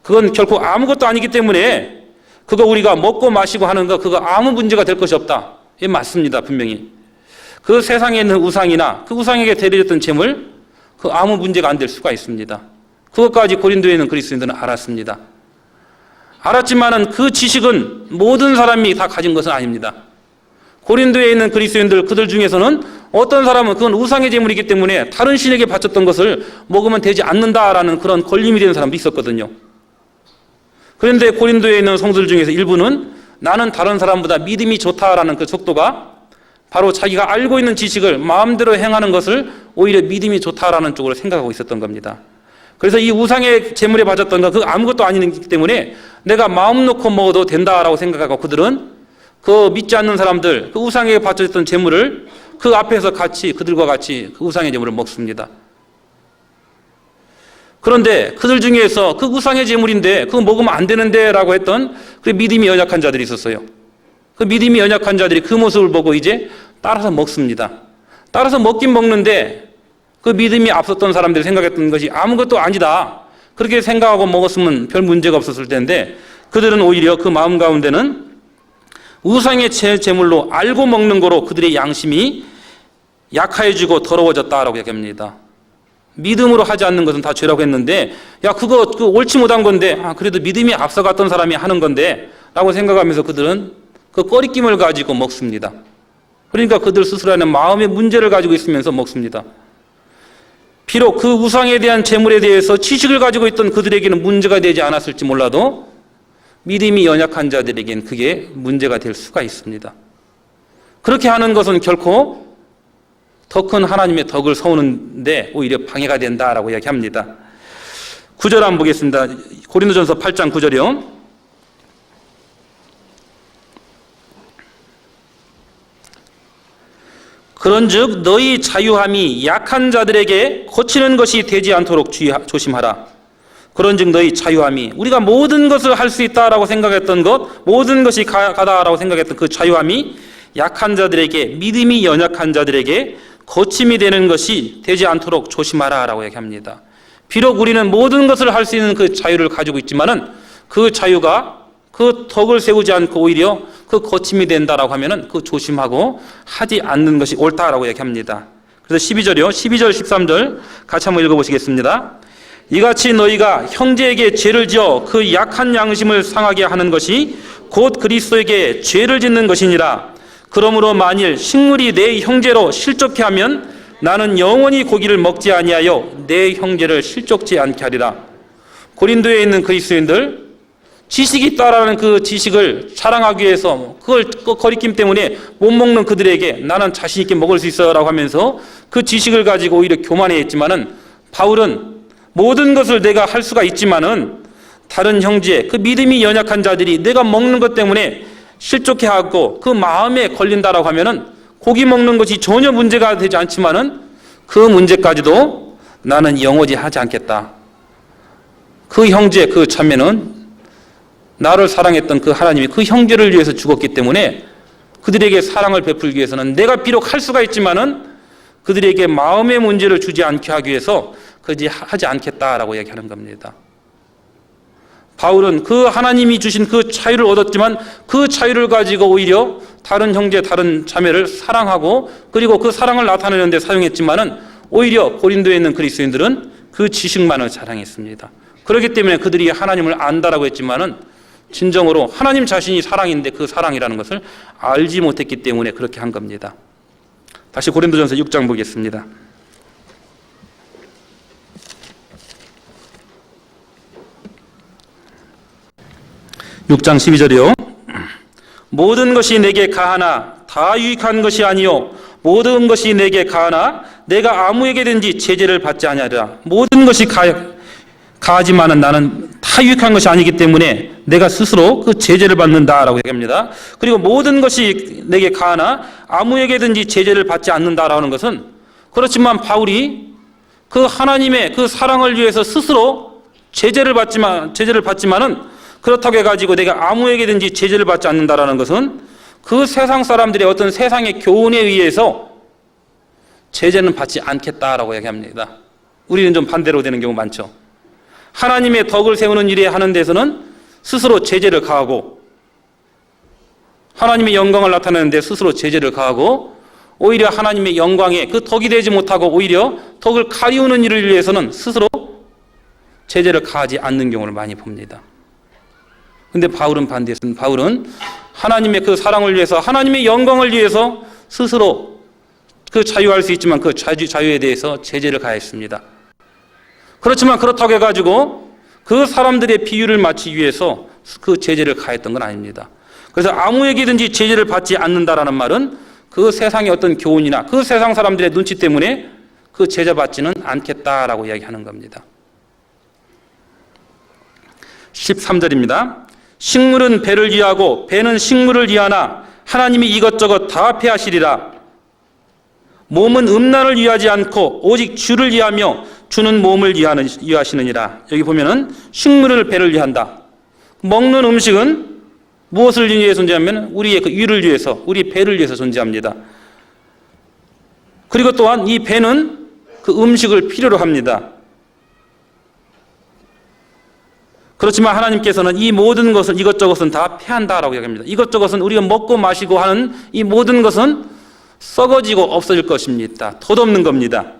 [SPEAKER 1] 그건 결코 아무것도 아니기 때문에 그거 우리가 먹고 마시고 하는 거 그거 아무 문제가 될 것이 없다. 예, 맞습니다. 분명히. 그 세상에 있는 우상이나 그 우상에게 대리했던 제물 그 아무 문제가 안 될 수가 있습니다. 그것까지 고린도에 있는 그리스도인들은 알았습니다. 알았지만은 그 지식은 모든 사람이 다 가진 것은 아닙니다. 고린도에 있는 그리스도인들 그들 중에서는 어떤 사람은 그건 우상의 제물이기 때문에 다른 신에게 바쳤던 것을 먹으면 되지 않는다라는 그런 걸림이 되는 사람도 있었거든요. 그런데 고린도에 있는 성도들 중에서 일부는 나는 다른 사람보다 믿음이 좋다라는 그 속도가 바로 자기가 알고 있는 지식을 마음대로 행하는 것을 오히려 믿음이 좋다라는 쪽으로 생각하고 있었던 겁니다. 그래서 이 우상의 제물에 바쳤던 거 그 아무것도 아니기 때문에 내가 마음 놓고 먹어도 된다라고 생각하고 그들은 그 믿지 않는 사람들, 그 우상에 바쳤던 제물을 그 앞에서 같이 그들과 같이 그 우상의 제물을 먹습니다. 그런데 그들 중에서 그 우상의 제물인데 그거 먹으면 안 되는데 라고 했던 그 믿음이 연약한 자들이 있었어요. 그 믿음이 연약한 자들이 그 모습을 보고 이제 따라서 먹습니다. 따라서 먹긴 먹는데 그 믿음이 앞섰던 사람들이 생각했던 것이 아무것도 아니다. 그렇게 생각하고 먹었으면 별 문제가 없었을 텐데 그들은 오히려 그 마음 가운데는 우상의 제물로 알고 먹는 거로 그들의 양심이 약해지고 더러워졌다라고 얘기합니다. 믿음으로 하지 않는 것은 다 죄라고 했는데 야 그거 옳지 못한 건데 그래도 믿음이 앞서갔던 사람이 하는 건데 라고 생각하면서 그들은 그 꺼리낌을 가지고 먹습니다. 그러니까 그들 스스로 하는 마음의 문제를 가지고 있으면서 먹습니다. 비록 그 우상에 대한 제물에 대해서 지식을 가지고 있던 그들에게는 문제가 되지 않았을지 몰라도 믿음이 연약한 자들에게는 그게 문제가 될 수가 있습니다. 그렇게 하는 것은 결코 더 큰 하나님의 덕을 세우는데 오히려 방해가 된다라고 이야기합니다. 9절 한번 보겠습니다. 고린도전서 8장 9절이요. 그런즉 너희 자유함이 약한 자들에게 거치는 것이 되지 않도록 조심하라. 그런즉 너희 자유함이 우리가 모든 것을 할 수 있다라고 생각했던 것, 모든 것이 가다라고 생각했던 그 자유함이 약한 자들에게, 믿음이 연약한 자들에게 거침이 되는 것이 되지 않도록 조심하라라고 얘기합니다. 비록 우리는 모든 것을 할 수 있는 그 자유를 가지고 있지만은 그 자유가 그 덕을 세우지 않고 오히려 그 거침이 된다라고 하면은 그 조심하고 하지 않는 것이 옳다라고 얘기합니다. 그래서 12절이요. 12절, 13절 같이 한번 읽어보시겠습니다. 이같이 너희가 형제에게 죄를 지어 그 약한 양심을 상하게 하는 것이 곧 그리스도에게 죄를 짓는 것이니라. 그러므로 만일 식물이 내 형제로 실족케 하면 나는 영원히 고기를 먹지 아니하여 내 형제를 실족지 않게 하리라. 고린도에 있는 그리스도인들 지식이 있다라는 그 지식을 자랑하기 위해서 그걸 거리낌 때문에 못 먹는 그들에게 나는 자신 있게 먹을 수 있어라고 하면서 그 지식을 가지고 오히려 교만해했지만은 바울은 모든 것을 내가 할 수가 있지만은 다른 형제, 그 믿음이 연약한 자들이 내가 먹는 것 때문에 실족해 하고 그 마음에 걸린다라고 하면은 고기 먹는 것이 전혀 문제가 되지 않지만은 그 문제까지도 나는 영원히 하지 않겠다. 그 형제, 그 자매는 나를 사랑했던 그 하나님이 그 형제를 위해서 죽었기 때문에 그들에게 사랑을 베풀기 위해서는 내가 비록 할 수가 있지만은 그들에게 마음의 문제를 주지 않게 하기 위해서 그지 하지 않겠다라고 얘기하는 겁니다. 바울은 그 하나님이 주신 그 자유를 얻었지만 그 자유를 가지고 오히려 다른 형제, 다른 자매를 사랑하고 그리고 그 사랑을 나타내는 데 사용했지만은 오히려 고린도에 있는 그리스도인들은 그 지식만을 자랑했습니다. 그렇기 때문에 그들이 하나님을 안다라고 했지만은 진정으로 하나님 자신이 사랑인데 그 사랑이라는 것을 알지 못했기 때문에 그렇게 한 겁니다. 다시 고린도전서 6장 보겠습니다. 6장 12절이요. 모든 것이 내게 가하나 다 유익한 것이 아니요 모든 것이 내게 가하나 내가 아무에게든지 제재를 받지 아니하리라. 모든 것이 가하지만은 나는 다 유익한 것이 아니기 때문에 내가 스스로 그 제재를 받는다라고 얘기합니다. 그리고 모든 것이 내게 가하나 아무에게든지 제재를 받지 않는다라고 하는 것은 그렇지만 바울이 그 하나님의 그 사랑을 위해서 스스로 제재를 받지만은 그렇다고 해가지고 내가 아무에게든지 제재를 받지 않는다라는 것은 그 세상 사람들의 어떤 세상의 교훈에 의해서 제재는 받지 않겠다라고 얘기합니다. 우리는 좀 반대로 되는 경우 많죠. 하나님의 덕을 세우는 일에 하는 데서는 스스로 제재를 가하고 하나님의 영광을 나타내는 데 스스로 제재를 가하고 오히려 하나님의 영광에 그 덕이 되지 못하고 오히려 덕을 가리우는 일을 위해서는 스스로 제재를 가하지 않는 경우를 많이 봅니다. 근데 바울은 반대했습니다. 바울은 하나님의 그 사랑을 위해서 하나님의 영광을 위해서 스스로 그 자유할 수 있지만 그 자유에 대해서 제재를 가했습니다. 그렇지만 그렇다고 해가지고 그 사람들의 비유를 맞추기 위해서 그 제재를 가했던 건 아닙니다. 그래서 아무에게든지 제재를 받지 않는다라는 말은 그 세상의 어떤 교훈이나 그 세상 사람들의 눈치 때문에 그 제재 받지는 않겠다라고 이야기하는 겁니다. 13절입니다. 식물은 배를 위하고 배는 식물을 위하나 하나님이 이것저것 다 폐하시리라. 몸은 음란을 위하지 않고 오직 주를 위하며 주는 몸을 위하시느니라. 여기 보면은 식물을 배를 위한다. 먹는 음식은 무엇을 위해 존재하면 우리의 그 위를 위해서, 우리 배를 위해서 존재합니다. 그리고 또한 이 배는 그 음식을 필요로 합니다. 그렇지만 하나님께서는 이 모든 것을, 이것저것은 다 폐한다라고 이야기합니다. 이것저것은 우리가 먹고 마시고 하는 이 모든 것은 썩어지고 없어질 것입니다. 덧없는 겁니다.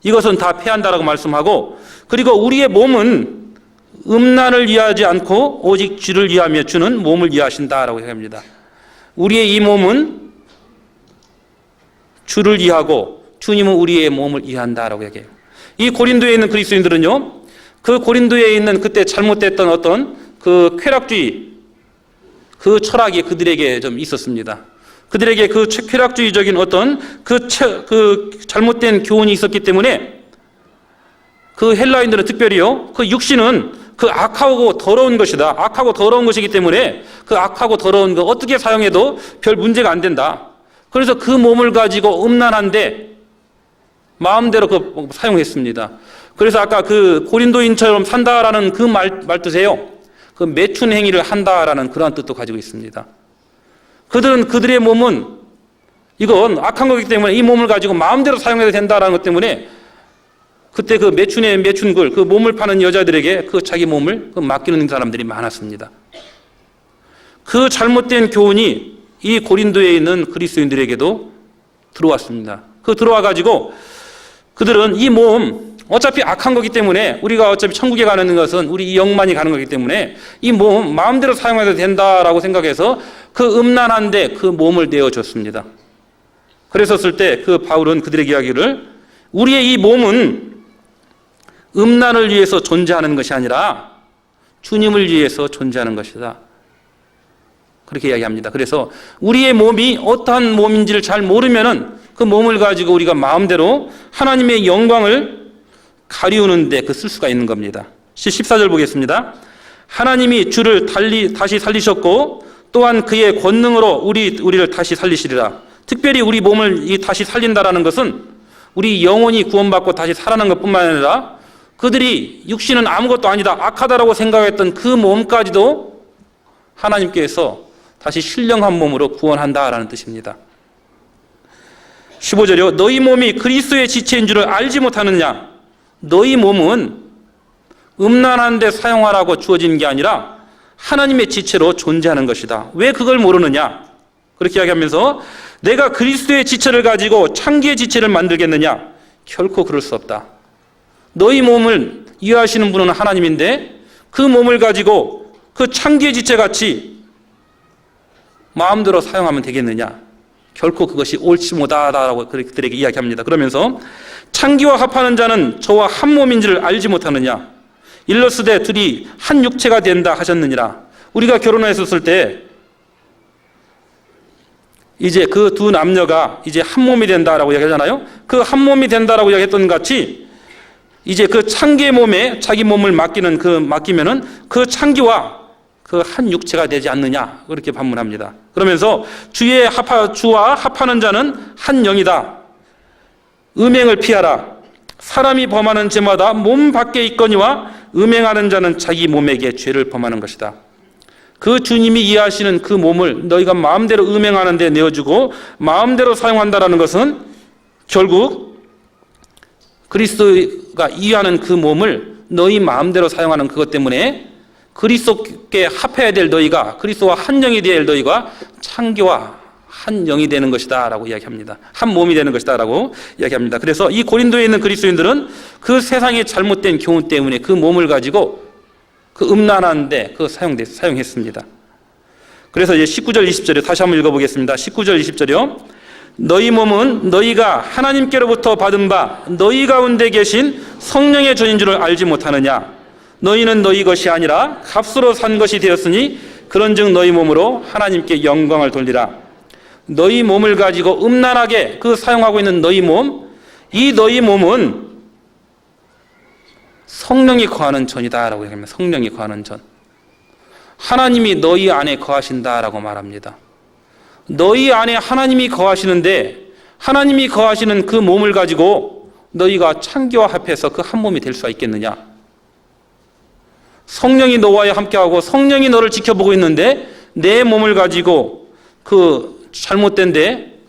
[SPEAKER 1] 이것은 다 폐한다라고 말씀하고, 그리고 우리의 몸은 음란을 위하지 않고 오직 주를 위하며 주는 몸을 위하신다라고 이야기합니다. 우리의 이 몸은 주를 위하고 주님은 우리의 몸을 위한다라고 얘기해요. 이 고린도에 있는 그리스도인들은요, 그 고린도에 있는 그때 잘못됐던 어떤 그 쾌락주의, 그 철학이 그들에게 좀 있었습니다. 그들에게 그 쾌락주의적인 어떤 그 잘못된 교훈이 있었기 때문에 그 헬라인들은 특별히요, 그 육신은 그 악하고 더러운 것이다. 악하고 더러운 것이기 때문에 그 악하고 더러운 거 어떻게 사용해도 별 문제가 안 된다. 그래서 그 몸을 가지고 음란한데 마음대로 그 사용했습니다. 그래서 아까 그 고린도인처럼 산다라는 그 말뜻에요, 그 매춘 행위를 한다라는 그러한 뜻도 가지고 있습니다. 그들의 몸은 이건 악한 거기 때문에 이 몸을 가지고 마음대로 사용해도 된다라는 것 때문에 그때 그 매춘글, 그 몸을 파는 여자들에게 그 자기 몸을 맡기는 사람들이 많았습니다. 그 잘못된 교훈이 이 고린도에 있는 그리스도인들에게도 들어왔습니다. 그 들어와가지고 그들은 이 몸, 어차피 악한 거기 때문에 우리가 어차피 천국에 가는 것은 우리 이 영만이 가는 거기 때문에 이 몸 마음대로 사용해도 된다라고 생각해서 그 음란한데 그 몸을 내어줬습니다. 그랬었을 때 그 바울은 그들에게 이야기를, 우리의 이 몸은 음란을 위해서 존재하는 것이 아니라 주님을 위해서 존재하는 것이다. 그렇게 이야기합니다. 그래서 우리의 몸이 어떠한 몸인지를 잘 모르면은 그 몸을 가지고 우리가 마음대로 하나님의 영광을 가리우는데 쓸 수가 있는 겁니다. 14절 보겠습니다. 하나님이 주를 다시 살리셨고 또한 그의 권능으로 우리를 다시 살리시리라. 특별히 우리 몸을 다시 살린다라는 것은 우리 영혼이 구원받고 다시 살아난 것뿐만 아니라 그들이 육신은 아무것도 아니다, 악하다라고 생각했던 그 몸까지도 하나님께서 다시 신령한 몸으로 구원한다라는 뜻입니다. 15절이요. 너희 몸이 그리스도의 지체인 줄을 알지 못하느냐. 너희 몸은 음란한 데 사용하라고 주어진 게 아니라 하나님의 지체로 존재하는 것이다. 왜 그걸 모르느냐. 그렇게 이야기하면서 내가 그리스도의 지체를 가지고 창기의 지체를 만들겠느냐. 결코 그럴 수 없다. 너희 몸을 이해하시는 분은 하나님인데 그 몸을 가지고 그 창기의 지체같이 마음대로 사용하면 되겠느냐. 결코 그것이 옳지 못하다라고 그들에게 이야기합니다. 그러면서 창기와 합하는 자는 저와 한 몸인지를 알지 못하느냐. 일러스되 둘이 한 육체가 된다 하셨느니라. 우리가 결혼했었을 때 이제 그 두 남녀가 이제 한 몸이 된다라고 이야기하잖아요. 그 한 몸이 된다라고 이야기했던 같이 이제 그 창기의 몸에 자기 몸을 맡기면은 그 창기와 그 한 육체가 되지 않느냐, 그렇게 반문합니다. 그러면서 주와 합하는 자는 한 영이다. 음행을 피하라. 사람이 범하는 죄마다 몸 밖에 있거니와 음행하는 자는 자기 몸에게 죄를 범하는 것이다. 그 주님이 이해하시는 그 몸을 너희가 마음대로 음행하는 데 내어주고 마음대로 사용한다라는 것은 결국 그리스도가 이해하는 그 몸을 너희 마음대로 사용하는 그것 때문에 그리스도께 합해야 될 너희가, 그리스도와 한 영이 될 너희가 창기와 한 영이 되는 것이다 라고 이야기합니다. 한 몸이 되는 것이다 라고 이야기합니다. 그래서 이 고린도에 있는 그리스도인들은 그 세상의 잘못된 교훈 때문에 그 몸을 가지고 그 음란한데 사용했습니다. 그래서 이제 19절 20절에 다시 한번 읽어보겠습니다. 19절 20절이요. 너희 몸은 너희가 하나님께로부터 받은 바 너희 가운데 계신 성령의 전인 줄을 알지 못하느냐. 너희는 너희 것이 아니라 값으로 산 것이 되었으니 그런즉 너희 몸으로 하나님께 영광을 돌리라. 너희 몸을 가지고 음란하게 사용하고 있는 너희 몸, 이 너희 몸은 성령이 거하는 전이다 라고 얘기합니다. 성령이 거하는 전. 하나님이 너희 안에 거하신다라고 말합니다. 너희 안에 하나님이 거하시는데 하나님이 거하시는 그 몸을 가지고 너희가 창기와 합해서 그 한 몸이 될 수가 있겠느냐? 성령이 너와 함께하고 성령이 너를 지켜보고 있는데 내 몸을 가지고 그 잘못된 데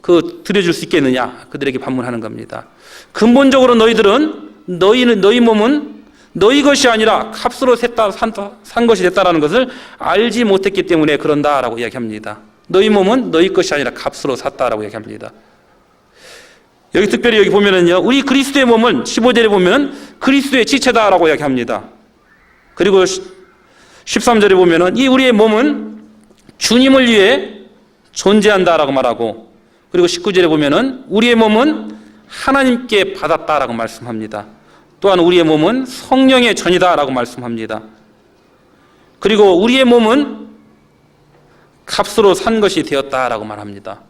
[SPEAKER 1] 들여줄 수 있겠느냐? 그들에게 반문하는 겁니다. 근본적으로 너희 몸은 너희 것이 아니라 값으로 산 것이 됐다라는 것을 알지 못했기 때문에 그런다라고 이야기합니다. 너희 몸은 너희 것이 아니라 값으로 샀다라고 이야기합니다. 여기 특별히 여기 보면은요, 우리 그리스도의 몸은 15절에 보면 그리스도의 지체다라고 이야기합니다. 그리고 13절에 보면은 이 우리의 몸은 주님을 위해 존재한다라고 말하고, 그리고 19절에 보면은 우리의 몸은 하나님께 받았다라고 말씀합니다. 또한 우리의 몸은 성령의 전이다라고 말씀합니다. 그리고 우리의 몸은 값으로 산 것이 되었다라고 말합니다.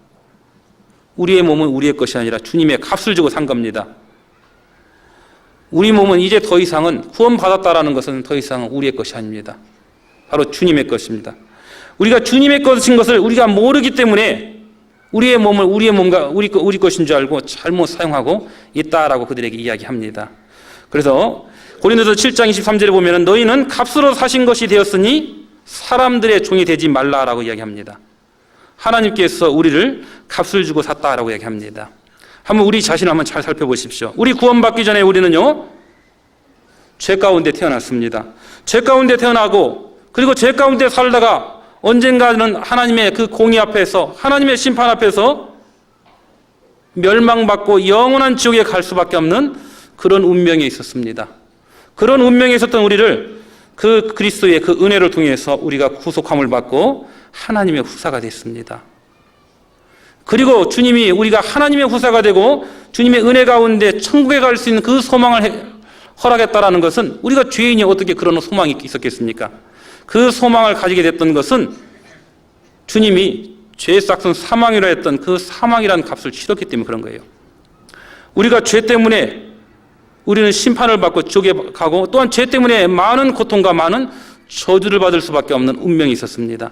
[SPEAKER 1] 우리의 몸은 우리의 것이 아니라 주님의 값을 주고 산 겁니다. 우리 몸은 이제 더 이상은 구원받았다라는 것은 더 이상 우리의 것이 아닙니다. 바로 주님의 것입니다. 우리가 주님의 것인 것을 우리가 모르기 때문에 우리의 몸을 우리의 몸과 우리 것인 줄 알고 잘못 사용하고 있다라고 그들에게 이야기합니다. 그래서 고린도서 7장 23절에 보면 너희는 값으로 사신 것이 되었으니 사람들의 종이 되지 말라라고 이야기합니다. 하나님께서 우리를 값을 주고 샀다라고 이야기합니다. 한번 우리 자신을 한번 잘 살펴보십시오. 우리 구원받기 전에 우리는요, 죄 가운데 태어났습니다. 죄 가운데 태어나고 그리고 죄 가운데 살다가 언젠가는 하나님의 그 공의 앞에서, 하나님의 심판 앞에서 멸망받고 영원한 지옥에 갈 수밖에 없는 그런 운명에 있었습니다. 그런 운명에 있었던 우리를 그 그리스도의 그 은혜를 통해서 우리가 구속함을 받고 하나님의 후사가 됐습니다. 그리고 주님이 우리가 하나님의 후사가 되고 주님의 은혜 가운데 천국에 갈 수 있는 그 소망을 허락했다라는 것은, 우리가 죄인이 어떻게 그런 소망이 있었겠습니까? 그 소망을 가지게 됐던 것은 주님이 죄의 싹슨 사망이라 했던 그 사망이라는 값을 치렀기 때문에 그런 거예요. 우리가 죄 때문에 우리는 심판을 받고 지옥에 가고, 또한 죄 때문에 많은 고통과 많은 저주를 받을 수밖에 없는 운명이 있었습니다.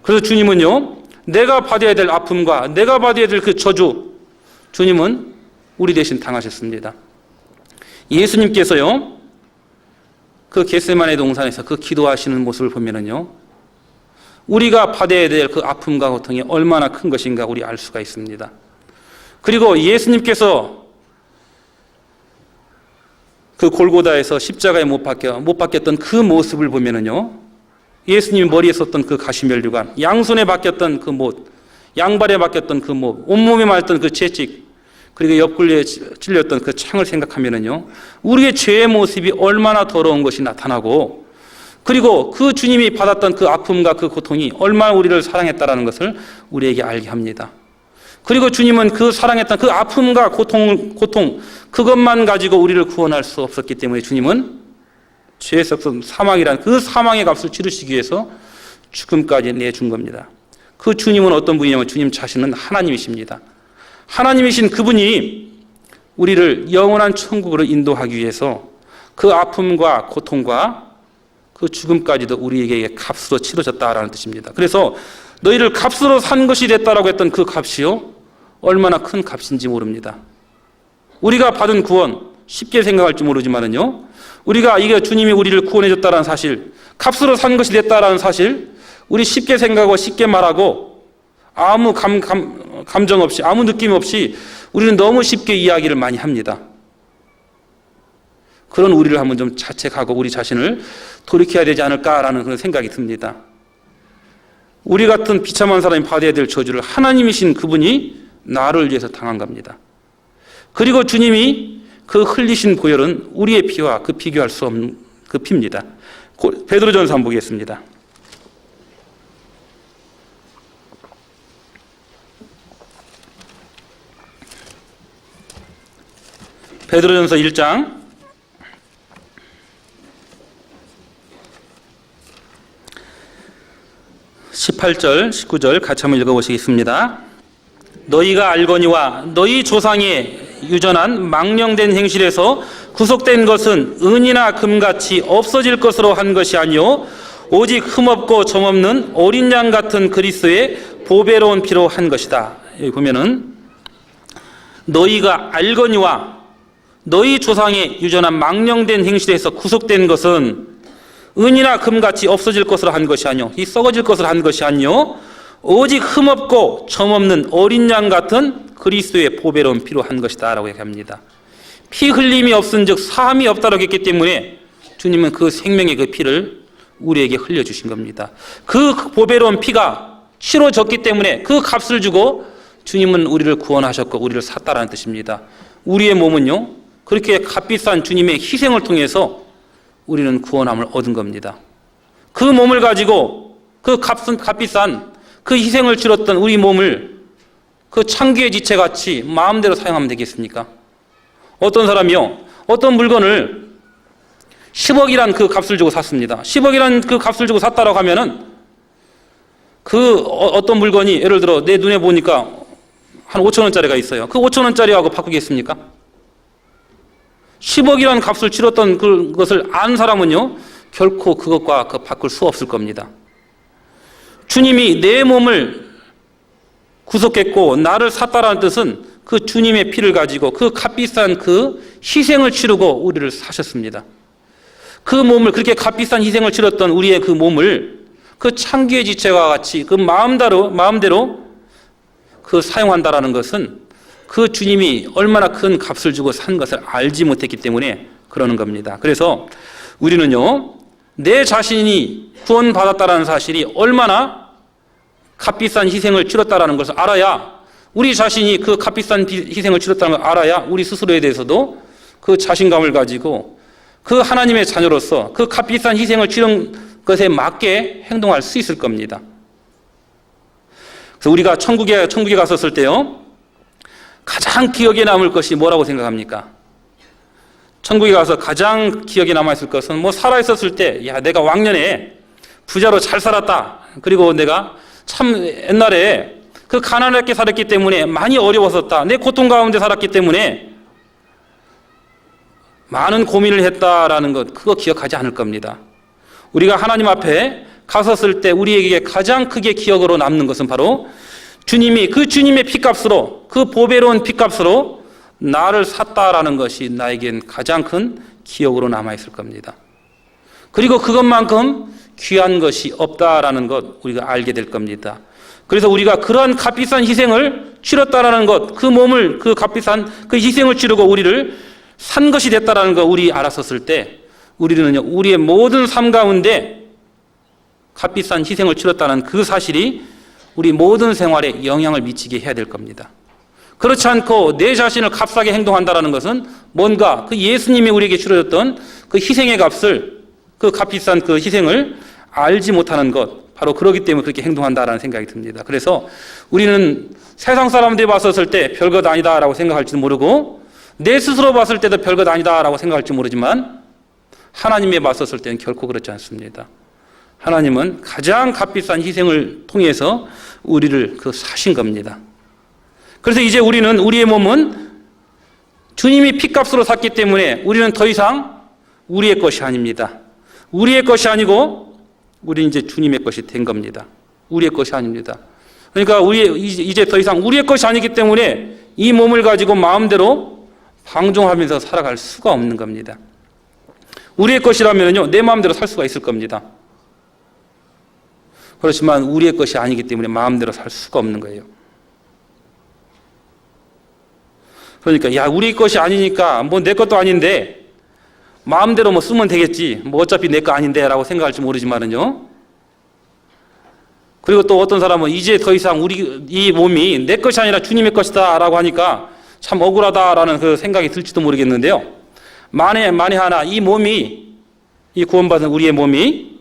[SPEAKER 1] 그래서 주님은요, 내가 받아야 될 아픔과 내가 받아야 될 그 저주, 주님은 우리 대신 당하셨습니다. 예수님께서요, 그 겟세마네 동산에서 그 기도하시는 모습을 보면은요, 우리가 받아야 될 그 아픔과 고통이 얼마나 큰 것인가 우리 알 수가 있습니다. 그리고 예수님께서 그 골고다에서 십자가에 못 박혔던 그 모습을 보면은요, 예수님이 머리에 썼던 그 가시면류관, 양손에 박혔던 그 못, 양발에 박혔던 그 못, 온몸에 맞았던 그 채찍, 그리고 옆구리에 찔렸던 그 창을 생각하면은요, 우리의 죄의 모습이 얼마나 더러운 것이 나타나고, 그리고 그 주님이 받았던 그 아픔과 그 고통이 얼마나 우리를 사랑했다라는 것을 우리에게 알게 합니다. 그리고 주님은 그 사랑했던 그 아픔과 고통 그것만 가지고 우리를 구원할 수 없었기 때문에 주님은 죄의 썩은 사망이란 그 사망의 값을 치르시기 위해서 죽음까지 내준 겁니다. 그 주님은 어떤 분이냐면 주님 자신은 하나님이십니다. 하나님이신 그분이 우리를 영원한 천국으로 인도하기 위해서 그 아픔과 고통과 그 죽음까지도 우리에게 값으로 치러졌다라는 뜻입니다. 그래서 너희를 값으로 산 것이 됐다라고 했던 그 값이요, 얼마나 큰 값인지 모릅니다. 우리가 받은 구원 쉽게 생각할지 모르지만은요, 우리가 이게 주님이 우리를 구원해 줬다라는 사실, 값으로 산 것이 됐다라는 사실, 우리 쉽게 생각하고 쉽게 말하고 아무 감정 없이, 아무 느낌 없이 우리는 너무 쉽게 이야기를 많이 합니다. 그런 우리를 한번 좀 자책하고 우리 자신을 돌이켜야 되지 않을까라는 그런 생각이 듭니다. 우리 같은 비참한 사람이 받아야 될 저주를 하나님이신 그분이 나를 위해서 당한 겁니다. 그리고 주님이 그 흘리신 보혈은 우리의 피와 그 비교할 수 없는 그 피입니다. 베드로전서 한번 보겠습니다. 베드로전서 1장 18절, 19절 같이 한번 읽어보시겠습니다. 너희가 알거니와 너희 조상의 유전한 망령된 행실에서 구속된 것은 은이나 금같이 없어질 것으로 한 것이 아니요 오직 흠없고 점없는 어린 양 같은 그리스도의 보배로운 피로 한 것이다. 여기 보면은 너희가 알거니와 너희 조상의 유전한 망령된 행실에서 구속된 것은 은이나 금같이 없어질 것으로 한 것이 아니요 이 썩어질 것으로 한 것이 아니요 오직 흠없고 점없는 어린 양 같은 그리스도의 보배로운 피로 한 것이다 라고 얘기합니다. 피 흘림이 없은즉 사함이 없다라고 했기 때문에 주님은 그 생명의 그 피를 우리에게 흘려주신 겁니다. 그 보배로운 피가 치러졌기 때문에 그 값을 주고 주님은 우리를 구원하셨고 우리를 샀다라는 뜻입니다. 우리의 몸은요 그렇게 값비싼 주님의 희생을 통해서 우리는 구원함을 얻은 겁니다. 그 몸을 가지고 그 값비싼 그 희생을 치렀던 우리 몸을 그 창기의 지체같이 마음대로 사용하면 되겠습니까? 어떤 사람이요 어떤 물건을 10억이란 그 값을 주고 샀습니다. 10억이란 그 값을 주고 샀다라고 하면은 그 어떤 물건이 예를 들어 내 눈에 보니까 한 5천 원짜리가 있어요. 그 5천 원짜리하고 바꾸겠습니까? 10억이란 값을 치렀던 그것을 안 사람은요 결코 그것과 바꿀 수 없을 겁니다. 주님이 내 몸을 구속했고 나를 샀다라는 뜻은 그 주님의 피를 가지고 그 값비싼 그 희생을 치르고 우리를 사셨습니다. 그 몸을 그렇게 값비싼 희생을 치렀던 우리의 그 몸을 그 창기의 지체와 같이 그 마음대로 그 사용한다라는 것은 그 주님이 얼마나 큰 값을 주고 산 것을 알지 못했기 때문에 그러는 겁니다. 그래서 우리는요 내 자신이 구원받았다라는 사실이 얼마나 값비싼 희생을 치렀다라는 것을 알아야 우리 자신이 그 값비싼 희생을 치렀다는 걸 알아야 우리 스스로에 대해서도 그 자신감을 가지고 그 하나님의 자녀로서 그 값비싼 희생을 치른 것에 맞게 행동할 수 있을 겁니다. 그래서 우리가 천국에 갔었을 때요 가장 기억에 남을 것이 뭐라고 생각합니까? 천국에 가서 가장 기억에 남아있을 것은 뭐 살아있었을 때 야 내가 왕년에 부자로 잘 살았다. 그리고 내가 참 옛날에 그 가난하게 살았기 때문에 많이 어려웠었다. 내 고통 가운데 살았기 때문에 많은 고민을 했다라는 것 그거 기억하지 않을 겁니다. 우리가 하나님 앞에 갔었을 때 우리에게 가장 크게 기억으로 남는 것은 바로 주님이 그 주님의 피값으로 그 보배로운 피값으로 나를 샀다라는 것이 나에겐 가장 큰 기억으로 남아있을 겁니다. 그리고 그것만큼 귀한 것이 없다라는 것 우리가 알게 될 겁니다. 그래서 우리가 그러한 값비싼 희생을 치렀다라는 것, 그 몸을 그 값비싼 그 희생을 치르고 우리를 산 것이 됐다라는 거 우리 알았었을 때 우리는요 우리의 모든 삶 가운데 값비싼 희생을 치렀다는 그 사실이 우리 모든 생활에 영향을 미치게 해야 될 겁니다. 그렇지 않고 내 자신을 값싸게 행동한다는 것은 뭔가 그 예수님이 우리에게 치러줬던 그 희생의 값을 그 값비싼 그 희생을 알지 못하는 것 바로 그러기 때문에 그렇게 행동한다라는 생각이 듭니다. 그래서 우리는 세상 사람들이 봤었을 때 별것 아니다라고 생각할지도 모르고 내 스스로 봤을 때도 별것 아니다라고 생각할지 모르지만 하나님에 봤었을 때는 결코 그렇지 않습니다. 하나님은 가장 값비싼 희생을 통해서 우리를 사신 겁니다. 그래서 이제 우리는 우리의 몸은 주님이 피값으로 샀기 때문에 우리는 더 이상 우리의 것이 아닙니다. 우리의 것이 아니고 우리는 이제 주님의 것이 된 겁니다. 우리의 것이 아닙니다. 그러니까 이제 더 이상 우리의 것이 아니기 때문에 이 몸을 가지고 마음대로 방종하면서 살아갈 수가 없는 겁니다. 우리의 것이라면요 내 마음대로 살 수가 있을 겁니다. 그렇지만 우리의 것이 아니기 때문에 마음대로 살 수가 없는 거예요. 그러니까 야 우리 것이 아니니까 뭐 내 것도 아닌데 마음대로 뭐 쓰면 되겠지 뭐 어차피 내 거 아닌데 라고 생각할지 모르지만은요 그리고 또 어떤 사람은 이제 더 이상 우리 이 몸이 내 것이 아니라 주님의 것이다 라고 하니까 참 억울하다라는 그 생각이 들지도 모르겠는데요 만에 하나 이 몸이 이 구원받은 우리의 몸이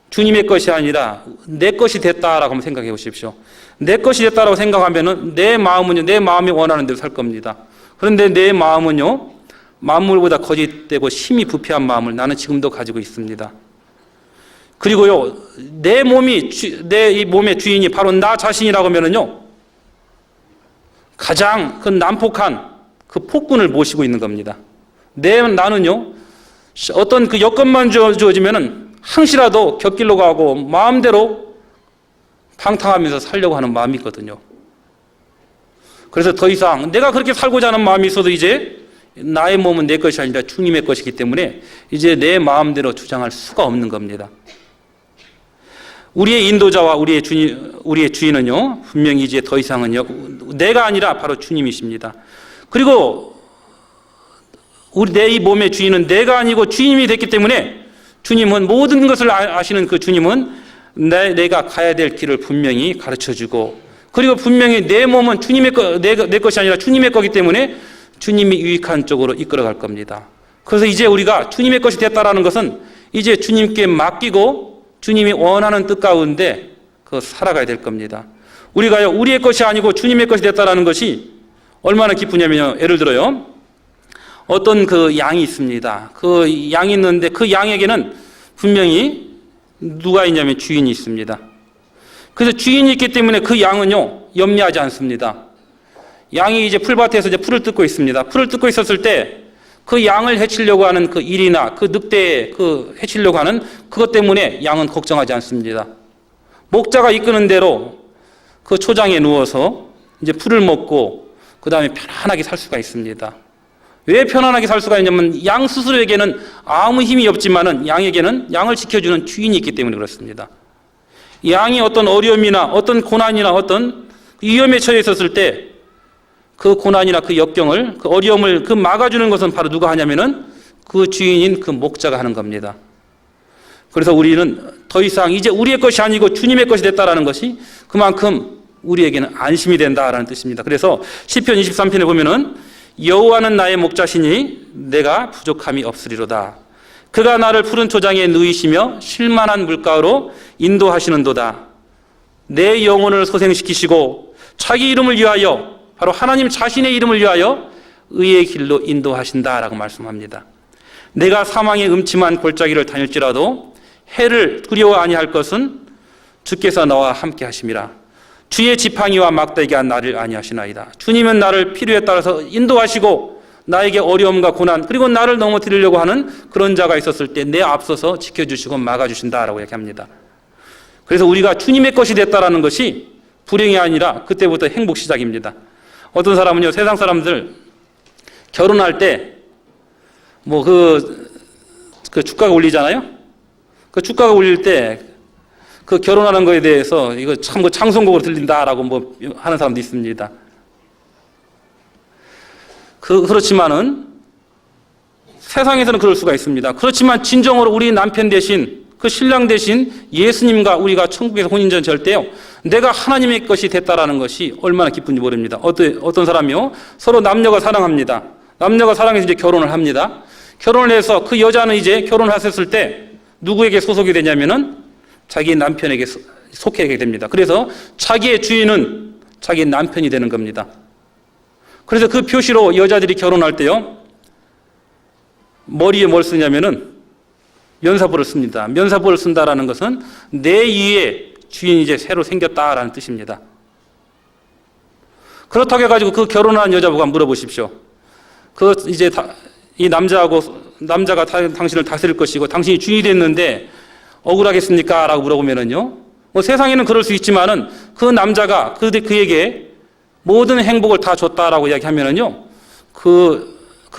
[SPEAKER 1] 주님의 것이 아니라 내 것이 됐다라고 한번 생각해 보십시오. 내 것이 됐다라고 생각하면은 내 마음은요 내 마음이 원하는 대로 살 겁니다. 그런데 내 마음은요 만물보다 거짓되고 심히 부패한 마음을 나는 지금도 가지고 있습니다. 그리고요 내 이 몸의 주인이 바로 나 자신이라고 하면은요 가장 그 난폭한 그 폭군을 모시고 있는 겁니다. 나는요 어떤 그 여건만 주어지면은 항시라도 곁길로 가고 마음대로 방탕하면서 살려고 하는 마음이 있거든요. 그래서 더 이상 내가 그렇게 살고자 하는 마음이 있어도 이제 나의 몸은 내 것이 아니라 주님의 것이기 때문에 이제 내 마음대로 주장할 수가 없는 겁니다. 우리의 인도자와 우리의 주인은요, 분명히 이제 더 이상은요, 내가 아니라 바로 주님이십니다. 그리고 내 이 몸의 주인은 내가 아니고 주님이 됐기 때문에 주님은 모든 것을 아시는 그 주님은 내가 가야 될 길을 분명히 가르쳐주고, 그리고 분명히 내 몸은 내 것이 아니라 주님의 거기 때문에 주님이 유익한 쪽으로 이끌어갈 겁니다. 그래서 이제 우리가 주님의 것이 됐다라는 것은 이제 주님께 맡기고 주님이 원하는 뜻 가운데 살아가야 될 겁니다. 우리가요, 우리의 것이 아니고 주님의 것이 됐다라는 것이 얼마나 기쁘냐면요, 예를 들어요, 어떤 그 양이 있습니다. 그 양이 있는데 그 양에게는 분명히 누가 있냐면 주인이 있습니다. 그래서 주인이 있기 때문에 그 양은요, 염려하지 않습니다. 양이 이제 풀밭에서 이제 풀을 뜯고 있습니다. 풀을 뜯고 있었을 때 그 양을 해치려고 하는 그 일이나 그 늑대에 해치려고 하는 그것 때문에 양은 걱정하지 않습니다. 목자가 이끄는 대로 그 초장에 누워서 이제 풀을 먹고 그 다음에 편안하게 살 수가 있습니다. 왜 편안하게 살 수가 있냐면 양 스스로에게는 아무 힘이 없지만은 양에게는 양을 지켜주는 주인이 있기 때문에 그렇습니다. 양이 어떤 어려움이나 어떤 고난이나 어떤 위험에 처해 있었을 때 그 고난이나 그 역경을, 그 어려움을 막아주는 것은 바로 누가 하냐면은 그 주인인 그 목자가 하는 겁니다. 그래서 우리는 더 이상 이제 우리의 것이 아니고 주님의 것이 됐다라는 것이 그만큼 우리에게는 안심이 된다라는 뜻입니다. 그래서 시편 23편에 보면은 여호와는 나의 목자시니 내가 부족함이 없으리로다. 그가 나를 푸른 초장에 누이시며 쉴만한 물가로 인도하시는도다. 내 영혼을 소생시키시고 자기 이름을 위하여, 바로 하나님 자신의 이름을 위하여 의의 길로 인도하신다라고 말씀합니다. 내가 사망의 음침한 골짜기를 다닐지라도 해를 두려워 아니할 것은 주께서 나와 함께 하심이라. 주의 지팡이와 막대기가 나를 아니하시나이다. 주님은 나를 필요에 따라서 인도하시고 나에게 어려움과 고난, 그리고 나를 넘어뜨리려고 하는 그런 자가 있었을 때 내 앞서서 지켜주시고 막아주신다라고 얘기합니다. 그래서 우리가 주님의 것이 됐다라는 것이 불행이 아니라 그때부터 행복 시작입니다. 어떤 사람은요, 세상 사람들 결혼할 때 그 주가가 올리잖아요. 그 주가가 올릴 때 그 결혼하는 거에 대해서 이거 참 찬송곡으로 들린다라고 하는 사람도 있습니다. 그렇지만은 세상에서는 그럴 수가 있습니다. 그렇지만 진정으로 우리 남편 대신 그 신랑 대신 예수님과 우리가 천국에서 혼인전 절대요, 내가 하나님의 것이 됐다라는 것이 얼마나 기쁜지 모릅니다. 어떤 사람이요, 서로 남녀가 사랑합니다. 남녀가 사랑해서 이제 결혼을 합니다. 결혼을 해서 그 여자는 이제 결혼을 하셨을 때 누구에게 소속이 되냐면은 자기 남편에게 속하게 됩니다. 그래서 자기의 주인은 자기 남편이 되는 겁니다. 그래서 그 표시로 여자들이 결혼할 때요, 머리에 뭘 쓰냐면은 면사포를 씁니다. 면사포를 쓴다라는 것은 내 위에 주인이 이제 새로 생겼다라는 뜻입니다. 그렇다고 해가지고 그 결혼한 여자분과 물어보십시오. 이제 이 남자가 당신을 다스릴 것이고 당신이 주인이 됐는데 억울하겠습니까? 라고 물어보면은요, 세상에는 그럴 수 있지만은 그 남자가 그에게 모든 행복을 다 줬다라고 이야기하면은요, 그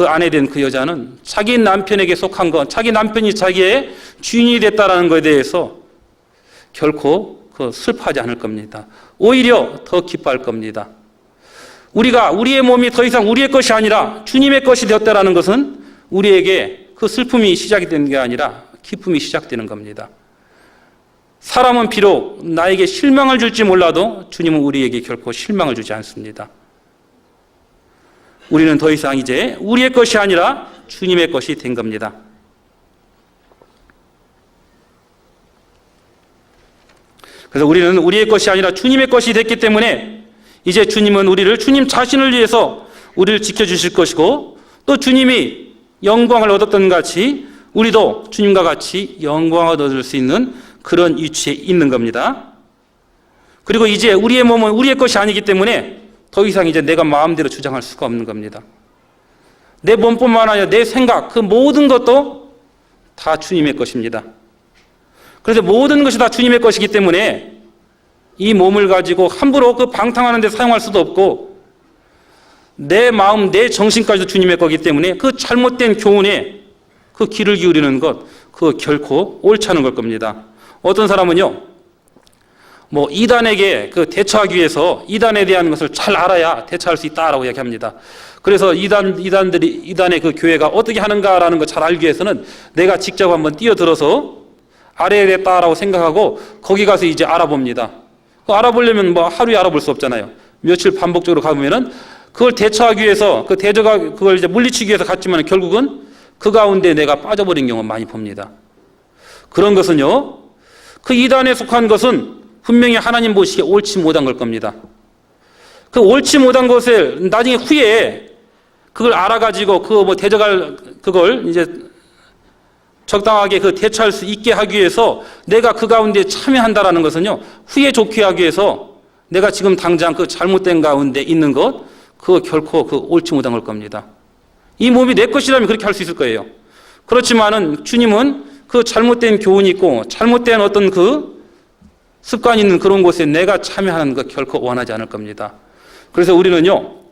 [SPEAKER 1] 아내 된 그 여자는 자기 남편에게 속한 것, 자기 남편이 자기의 주인이 됐다라는 것에 대해서 결코 슬퍼하지 않을 겁니다. 오히려 더 기뻐할 겁니다. 우리의 몸이 더 이상 우리의 것이 아니라 주님의 것이 되었다라는 것은 우리에게 그 슬픔이 시작이 되는 게 아니라 기쁨이 시작되는 겁니다. 사람은 비록 나에게 실망을 줄지 몰라도 주님은 우리에게 결코 실망을 주지 않습니다. 우리는 더 이상 이제 우리의 것이 아니라 주님의 것이 된 겁니다. 그래서 우리는 우리의 것이 아니라 주님의 것이 됐기 때문에 이제 주님은 주님 자신을 위해서 우리를 지켜주실 것이고, 또 주님이 영광을 얻었던 같이 우리도 주님과 같이 영광을 얻을 수 있는 그런 위치에 있는 겁니다. 그리고 이제 우리의 몸은 우리의 것이 아니기 때문에 더 이상 이제 내가 마음대로 주장할 수가 없는 겁니다. 내 몸뿐만 아니라 내 생각, 그 모든 것도 다 주님의 것입니다. 그래서 모든 것이 다 주님의 것이기 때문에 이 몸을 가지고 함부로 그 방탕하는 데 사용할 수도 없고 내 마음, 내 정신까지도 주님의 거기 때문에 그 잘못된 교훈에 그 귀를 기울이는 것, 그거 결코 옳지 않은 걸 겁니다. 어떤 사람은요, 뭐 이단에게 그 대처하기 위해서 이단에 대한 것을 잘 알아야 대처할 수 있다라고 이야기합니다. 그래서 이단의 그 교회가 어떻게 하는가라는 걸 잘 알기 위해서는 내가 직접 한번 뛰어들어서 알아야 겠다라고 생각하고 거기 가서 이제 알아봅니다. 알아보려면 뭐 하루에 알아볼 수 없잖아요. 며칠 반복적으로 가보면은 그걸 대처하기 위해서 그걸 이제 물리치기 위해서 갔지만 결국은 그 가운데 내가 빠져버린 경우 많이 봅니다. 그런 것은요, 그 이단에 속한 것은 분명히 하나님 보시기에 옳지 못한 걸 겁니다. 그 옳지 못한 것을 나중에 후에 그걸 알아가지고 그걸 이제 적당하게 그 대처할 수 있게 하기 위해서 내가 그 가운데 참여한다라는 것은요, 후에 좋게 하기 위해서 내가 지금 당장 그 잘못된 가운데 있는 것, 그거 결코 그 옳지 못한 걸 겁니다. 이 몸이 내 것이라면 그렇게 할 수 있을 거예요. 그렇지만은 주님은 그 잘못된 교훈이 있고 잘못된 어떤 그 습관이 있는 그런 곳에 내가 참여하는 것 결코 원하지 않을 겁니다. 그래서 우리는요,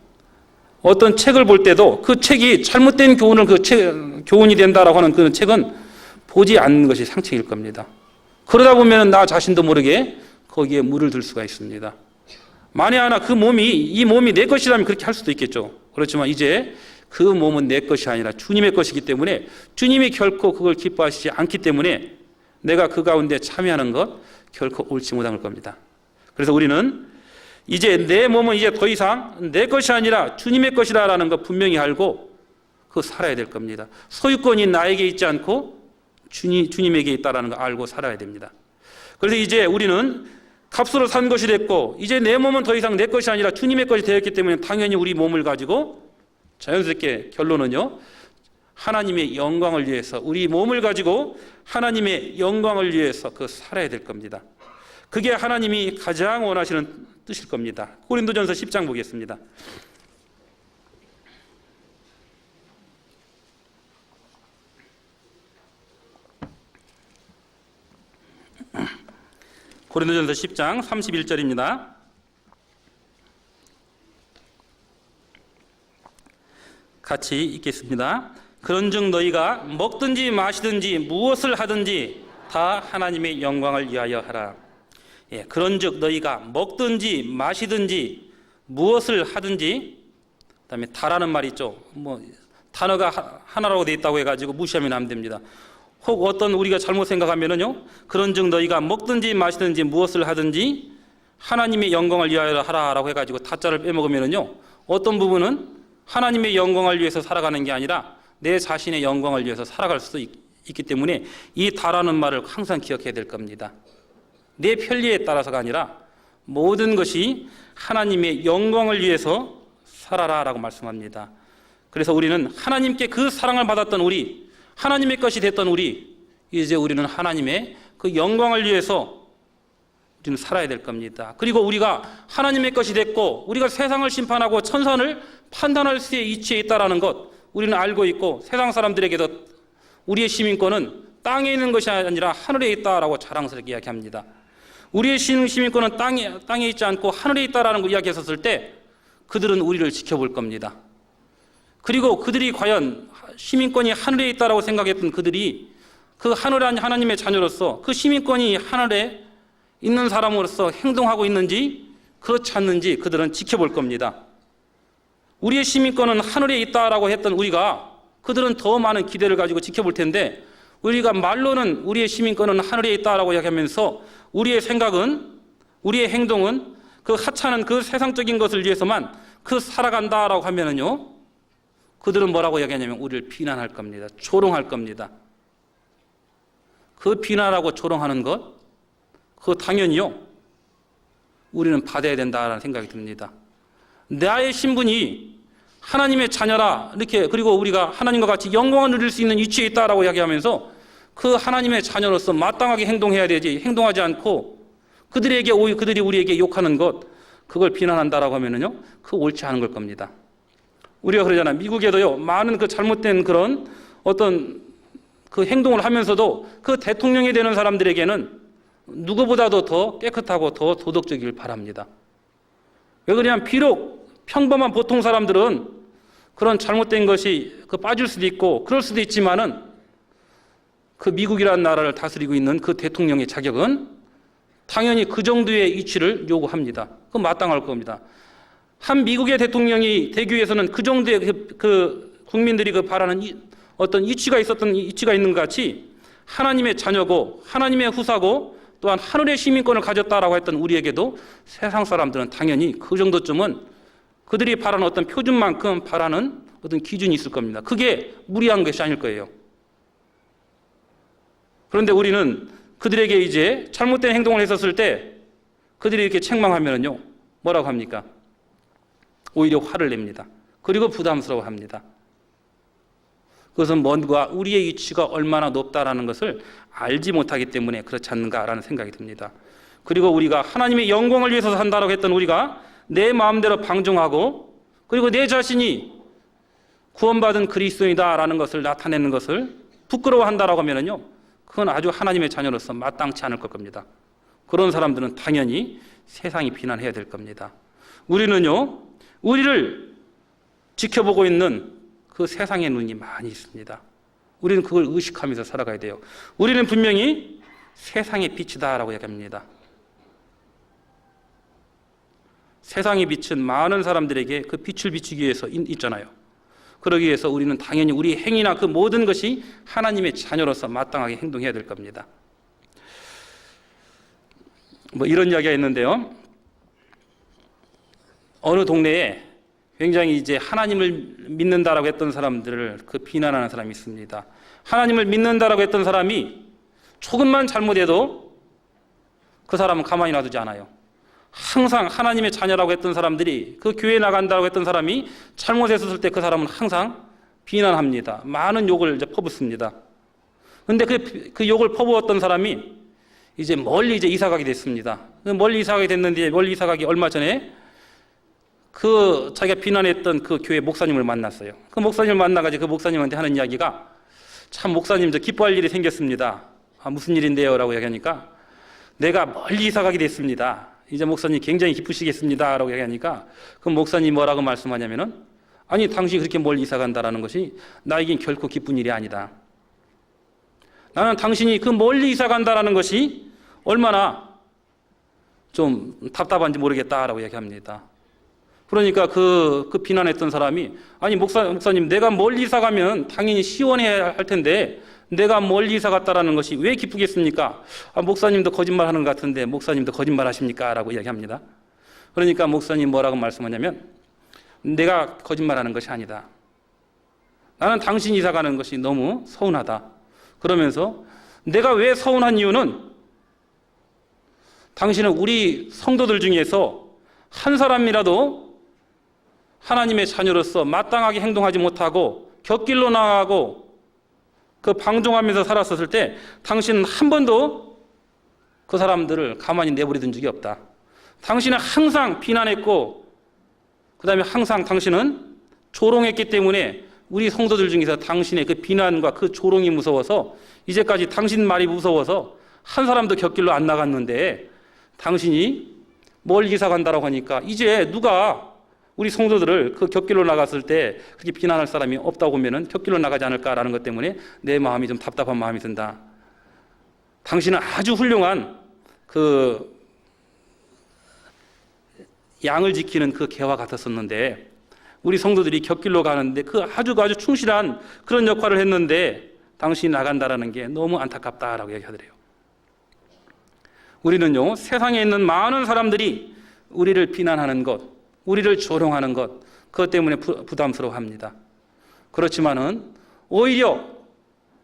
[SPEAKER 1] 어떤 책을 볼 때도 그 책이 잘못된 교훈을 교훈이 된다라고 하는 그 책은 보지 않는 것이 상책일 겁니다. 그러다 보면 나 자신도 모르게 거기에 물을 들 수가 있습니다. 만에 하나 이 몸이 내 것이라면 그렇게 할 수도 있겠죠. 그렇지만 이제 그 몸은 내 것이 아니라 주님의 것이기 때문에 주님이 결코 그걸 기뻐하시지 않기 때문에 내가 그 가운데 참여하는 것 결코 옳지 못한 걸 겁니다. 그래서 우리는 이제 내 몸은 이제 더 이상 내 것이 아니라 주님의 것이라는 것 분명히 알고 그거 살아야 될 겁니다. 소유권이 나에게 있지 않고 주님에게 있다는 거 알고 살아야 됩니다. 그래서 이제 우리는 값으로 산 것이 됐고 이제 내 몸은 더 이상 내 것이 아니라 주님의 것이 되었기 때문에 당연히 우리 몸을 가지고 자연스럽게 결론은요, 하나님의 영광을 위해서 우리 몸을 가지고 하나님의 영광을 위해서 그 살아야 될 겁니다. 그게 하나님이 가장 원하시는 뜻일 겁니다. 고린도전서 10장 보겠습니다. 고린도전서 10장 31절입니다. 같이 읽겠습니다. 그런즉 너희가 먹든지 마시든지 무엇을 하든지 다 하나님의 영광을 위하여 하라. 예, 그런즉 너희가 먹든지 마시든지 무엇을 하든지, 그다음에 다라는 말이 있죠. 뭐 단어가 하나라고 돼 있다고 해가지고 무시하면 안 됩니다. 혹 어떤 우리가 잘못 생각하면은요, 그런즉 너희가 먹든지 마시든지 무엇을 하든지 하나님의 영광을 위하여 하라라고 해가지고 다자를 빼먹으면은요, 어떤 부분은 하나님의 영광을 위해서 살아가는 게 아니라 내 자신의 영광을 위해서 살아갈 수도 있기 때문에 이 다라는 말을 항상 기억해야 될 겁니다. 내 편리에 따라서가 아니라 모든 것이 하나님의 영광을 위해서 살아라라고 말씀합니다. 그래서 우리는 하나님께 그 사랑을 받았던 우리, 하나님의 것이 됐던 우리, 이제 우리는 하나님의 그 영광을 위해서 우리는 살아야 될 겁니다. 그리고 우리가 하나님의 것이 됐고 우리가 세상을 심판하고 천선을 판단할 수의 이치에 있다라는 것 우리는 알고 있고, 세상 사람들에게도 우리의 시민권은 땅에 있는 것이 아니라 하늘에 있다라고 자랑스럽게 이야기합니다. 우리의 시민권은 땅에 있지 않고 하늘에 있다라는 걸 이야기했었을 때 그들은 우리를 지켜볼 겁니다. 그리고 그들이 과연 시민권이 하늘에 있다라고 생각했던 그들이 그 하늘한 하나님의 자녀로서 그 시민권이 하늘에 있는 사람으로서 행동하고 있는지 그렇지 않는지 그들은 지켜볼 겁니다. 우리의 시민권은 하늘에 있다라고 했던 우리가, 그들은 더 많은 기대를 가지고 지켜볼 텐데 우리가 말로는 우리의 시민권은 하늘에 있다라고 이야기하면서 우리의 생각은, 우리의 행동은 그 하찮은 그 세상적인 것을 위해서만 그 살아간다라고 하면은요, 그들은 뭐라고 이야기하냐면 우리를 비난할 겁니다. 조롱할 겁니다. 그 비난하고 조롱하는 것, 그거 당연히요, 우리는 받아야 된다라는 생각이 듭니다. 나의 신분이 하나님의 자녀라, 이렇게, 그리고 우리가 하나님과 같이 영광을 누릴 수 있는 위치에 있다라고 이야기하면서 그 하나님의 자녀로서 마땅하게 행동해야 되지, 행동하지 않고 그들이 우리에게 욕하는 것, 그걸 비난한다라고 하면은요, 그거 옳지 않은 걸 겁니다. 우리가 그러잖아요. 미국에도요, 많은 그 잘못된 그런 어떤 그 행동을 하면서도 그 대통령이 되는 사람들에게는 누구보다도 더 깨끗하고 더 도덕적이길 바랍니다. 왜 그러냐면 비록 평범한 보통 사람들은 그런 잘못된 것이 빠질 수도 있고 그럴 수도 있지만은 그 미국이라는 나라를 다스리고 있는 그 대통령의 자격은 당연히 그 정도의 이치를 요구합니다. 그 마땅할 겁니다. 한 미국의 대통령이 되기 위해서는 그 정도의 그 국민들이 바라는 어떤 이치가 있는 것 같이 하나님의 자녀고 하나님의 후사고 또한 하늘의 시민권을 가졌다라고 했던 우리에게도 세상 사람들은 당연히 그 정도쯤은 그들이 바라는 어떤 표준만큼 바라는 어떤 기준이 있을 겁니다. 그게 무리한 것이 아닐 거예요. 그런데 우리는 그들에게 이제 잘못된 행동을 했었을 때 그들이 이렇게 책망하면요 뭐라고 합니까? 오히려 화를 냅니다. 그리고 부담스러워합니다. 그것은 뭔가 우리의 이치가 얼마나 높다라는 것을 알지 못하기 때문에 그렇지 않는가라는 생각이 듭니다. 그리고 우리가 하나님의 영광을 위해서 산다라고 했던 우리가 내 마음대로 방종하고 그리고 내 자신이 구원받은 그리스도인이다라는 것을 나타내는 것을 부끄러워한다라고 하면은요 그건 아주 하나님의 자녀로서 마땅치 않을 것 겁니다. 그런 사람들은 당연히 세상이 비난해야 될 겁니다. 우리는요 우리를 지켜보고 있는 그 세상의 눈이 많이 있습니다. 우리는 그걸 의식하면서 살아가야 돼요. 우리는 분명히 세상의 빛이다라고 얘기합니다. 세상의 빛은 많은 사람들에게 그 빛을 비추기 위해서 있잖아요. 그러기 위해서 우리는 당연히 우리 행위나 그 모든 것이 하나님의 자녀로서 마땅하게 행동해야 될 겁니다. 뭐 이런 이야기가 있는데요. 어느 동네에 굉장히 이제 하나님을 믿는다라고 했던 사람들을 비난하는 사람이 있습니다. 하나님을 믿는다라고 했던 사람이 조금만 잘못해도 그 사람은 가만히 놔두지 않아요. 항상 하나님의 자녀라고 했던 사람들이 그 교회에 나간다고 했던 사람이 잘못했을 때 그 사람은 항상 비난합니다. 많은 욕을 이제 퍼붓습니다. 그런데 그 욕을 퍼부었던 사람이 이제 멀리 이제 이사가게 됐습니다. 멀리 이사가게 됐는데 멀리 이사가기 얼마 전에 자기가 비난했던 그 교회 목사님을 만났어요. 그 목사님을 만나가지고 그 목사님한테 하는 이야기가 참 목사님 저 기뻐할 일이 생겼습니다. 아, 무슨 일인데요? 라고 얘기하니까 내가 멀리 이사가게 됐습니다. 이제 목사님 굉장히 기쁘시겠습니다. 라고 얘기하니까 그 목사님 뭐라고 말씀하냐면은 아니 당신이 그렇게 멀리 이사간다라는 것이 나에겐 결코 기쁜 일이 아니다. 나는 당신이 그 멀리 이사간다라는 것이 얼마나 좀 답답한지 모르겠다라고 얘기합니다. 그러니까 그 비난했던 사람이 아니 목사님 내가 멀리 이사 가면 당연히 시원해야 할 텐데 내가 멀리 이사 갔다라는 것이 왜 기쁘겠습니까? 아, 목사님도 거짓말하는 것 같은데 목사님도 거짓말하십니까? 라고 이야기합니다. 그러니까 목사님 뭐라고 말씀하냐면 내가 거짓말하는 것이 아니다. 나는 당신 이사 가는 것이 너무 서운하다. 그러면서 내가 왜 서운한 이유는 당신은 우리 성도들 중에서 한 사람이라도 하나님의 자녀로서 마땅하게 행동하지 못하고 곁길로 나가고 방종하면서 살았었을 때 당신은 한 번도 그 사람들을 가만히 내버려둔 적이 없다. 당신은 항상 비난했고 그 다음에 항상 당신은 조롱했기 때문에 우리 성도들 중에서 당신의 그 비난과 그 조롱이 무서워서 이제까지 당신 말이 무서워서 한 사람도 곁길로 안 나갔는데 당신이 멀리 이사 간다라고 하니까 이제 누가 우리 성도들을 그 곁길로 나갔을 때 그렇게 비난할 사람이 없다고 하면은 곁길로 나가지 않을까라는 것 때문에 내 마음이 좀 답답한 마음이 든다. 당신은 아주 훌륭한 양을 지키는 그 개와 같았었는데 우리 성도들이 곁길로 가는데 아주 충실한 그런 역할을 했는데 당신이 나간다라는 게 너무 안타깝다라고 얘기하더래요. 우리는요 세상에 있는 많은 사람들이 우리를 비난하는 것, 우리를 조롱하는 것, 그것 때문에 부담스러워합니다. 그렇지만은 오히려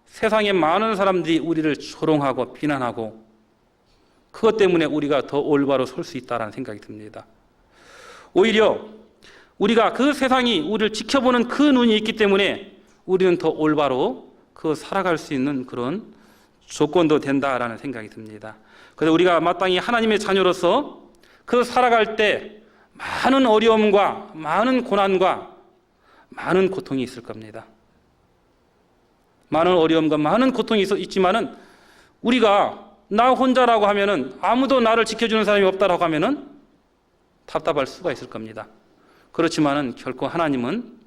[SPEAKER 1] 세상에 많은 사람들이 우리를 조롱하고 비난하고 그것 때문에 우리가 더 올바로 설 수 있다는 생각이 듭니다. 오히려 우리가 그 세상이 우리를 지켜보는 그 눈이 있기 때문에 우리는 더 올바로 살아갈 수 있는 그런 조건도 된다라는 생각이 듭니다. 그래서 우리가 마땅히 하나님의 자녀로서 살아갈 때 많은 어려움과 많은 고난과 많은 고통이 있을 겁니다. 많은 어려움과 많은 고통이 있지만은 우리가 나 혼자라고 하면은 아무도 나를 지켜주는 사람이 없다라고 하면은 답답할 수가 있을 겁니다. 그렇지만은 결코 하나님은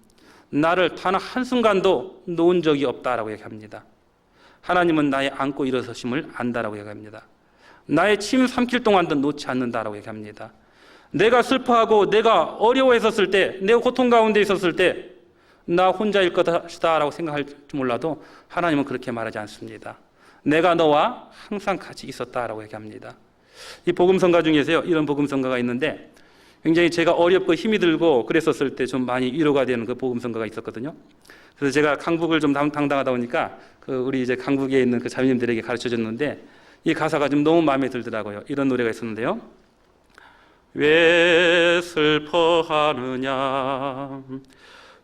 [SPEAKER 1] 나를 단 한순간도 놓은 적이 없다라고 얘기합니다. 하나님은 나의 안고 일어서심을 안다라고 얘기합니다. 나의 침 삼킬 동안도 놓지 않는다라고 얘기합니다. 내가 슬퍼하고 내가 어려워했었을 때, 내가 고통 가운데 있었을 때 나 혼자일 것이다 라고 생각할지 몰라도 하나님은 그렇게 말하지 않습니다. 내가 너와 항상 같이 있었다라고 얘기합니다. 이 복음성가 중에서요, 이런 복음성가가 있는데 굉장히 제가 어렵고 힘이 들고 그랬었을 때 좀 많이 위로가 되는 그 복음성가가 있었거든요. 그래서 제가 강북을 좀 당당하다 보니까 우리 이제 강북에 있는 그 자매님들에게 가르쳐 줬는데 이 가사가 좀 너무 마음에 들더라고요. 이런 노래가 있었는데요. 왜 슬퍼하느냐,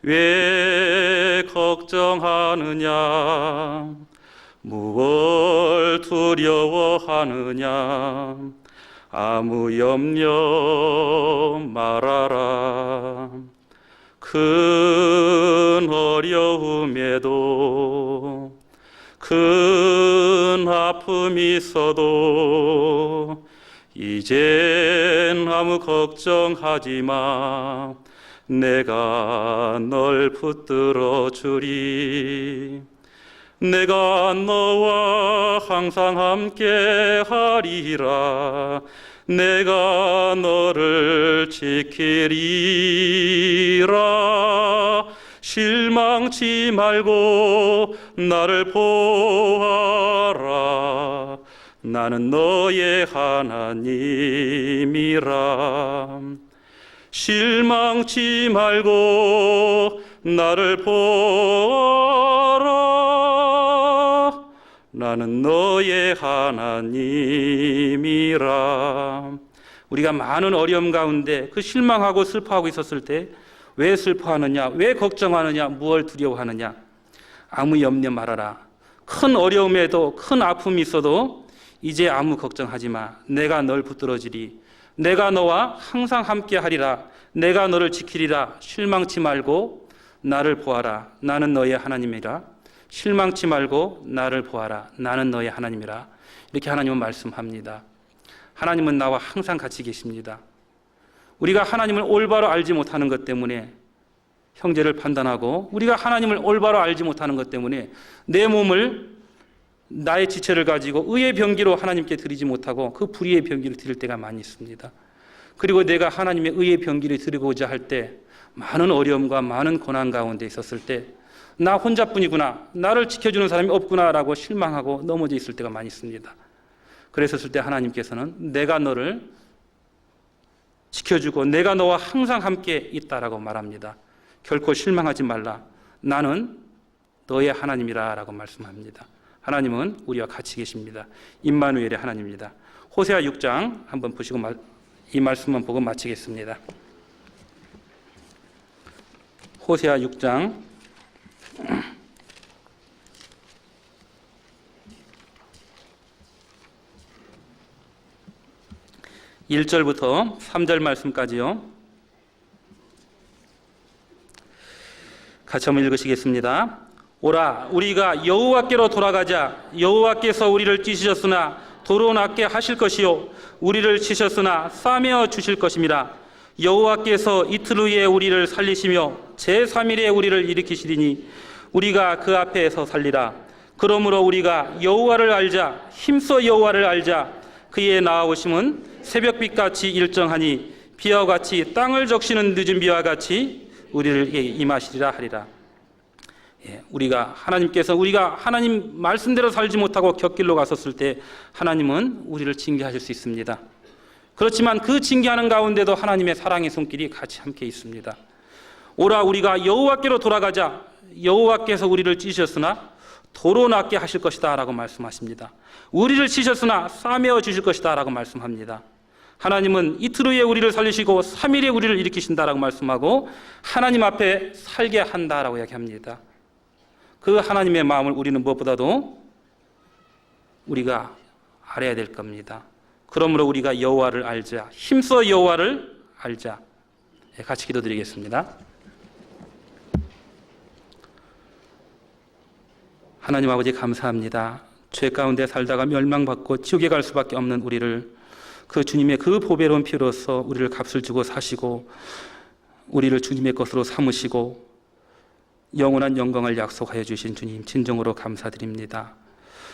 [SPEAKER 1] 왜 걱정하느냐, 무엇 두려워하느냐, 아무 염려 말아라. 큰 어려움에도 큰 아픔이 있어도 이젠 아무 걱정하지 마. 내가 널 붙들어 주리. 내가 너와 항상 함께 하리라. 내가 너를 지키리라. 실망치 말고 나를 보아라. 나는 너의 하나님이라. 실망치 말고 나를 보아라. 나는 너의 하나님이라. 우리가 많은 어려움 가운데 그 실망하고 슬퍼하고 있었을 때 왜 슬퍼하느냐, 왜 걱정하느냐, 무엇을 두려워하느냐, 아무 염려 말아라. 큰 어려움에도 큰 아픔이 있어도 이제 아무 걱정하지 마. 내가 널 붙들어주리. 내가 너와 항상 함께 하리라. 내가 너를 지키리라. 실망치 말고 나를 보아라. 나는 너의 하나님이라. 실망치 말고 나를 보아라. 나는 너의 하나님이라. 이렇게 하나님은 말씀합니다. 하나님은 나와 항상 같이 계십니다. 우리가 하나님을 올바로 알지 못하는 것 때문에 형제를 판단하고, 우리가 하나님을 올바로 알지 못하는 것 때문에 내 몸을, 나의 지체를 가지고 의의 병기로 하나님께 드리지 못하고 그 불의의 병기를 드릴 때가 많이 있습니다. 그리고 내가 하나님의 의의 병기를 드리고자 할 때 많은 어려움과 많은 고난 가운데 있었을 때 나 혼자뿐이구나, 나를 지켜주는 사람이 없구나라고 실망하고 넘어져 있을 때가 많이 있습니다. 그랬었을 때 하나님께서는 내가 너를 지켜주고 내가 너와 항상 함께 있다라고 말합니다. 결코 실망하지 말라. 나는 너의 하나님이라 라고 말씀합니다. 하나님은 우리와 같이 계십니다. 임마누엘의 하나님입니다. 호세아 6장 한번 보시고 이 말씀만 보고 마치겠습니다. 호세아 6장 1절부터 3절 말씀까지요. 같이 한번 읽으시겠습니다. 오라, 우리가 여호와께로 돌아가자. 여호와께서 우리를 찢으셨으나 도로 낫게 하실 것이요, 우리를 치셨으나 싸매어 주실 것임이라. 여호와께서 이틀 후에 우리를 살리시며 제3일에 우리를 일으키시리니 우리가 그 앞에서 살리라. 그러므로 우리가 여호와를 알자. 힘써 여호와를 알자. 그의 나아오심은 새벽빛같이 일정하니 비와 같이 땅을 적시는 늦은 비와 같이 우리를 임하시리라 하리라. 우리가 하나님께서 우리가 하나님 말씀대로 살지 못하고 곁길로 갔었을 때 하나님은 우리를 징계하실 수 있습니다. 그렇지만 그 징계하는 가운데도 하나님의 사랑의 손길이 같이 함께 있습니다. 오라, 우리가 여호와께로 돌아가자. 여호와께서 우리를 찢으셨으나 도로 낫게 하실 것이다 라고 말씀하십니다. 우리를 치셨으나 싸매어 주실 것이다 라고 말씀합니다. 하나님은 이틀 후에 우리를 살리시고 3일에 우리를 일으키신다라고 말씀하고 하나님 앞에 살게 한다라고 이야기합니다. 그 하나님의 마음을 우리는 무엇보다도 우리가 알아야 될 겁니다. 그러므로 우리가 여호와를 알자. 힘써 여호와를 알자. 같이 기도드리겠습니다. 하나님 아버지 감사합니다. 죄 가운데 살다가 멸망받고 지옥에 갈 수밖에 없는 우리를 그 주님의 그 보배로운 피로써 우리를 값을 주고 사시고 우리를 주님의 것으로 삼으시고 영원한 영광을 약속하여 주신 주님 진정으로 감사드립니다.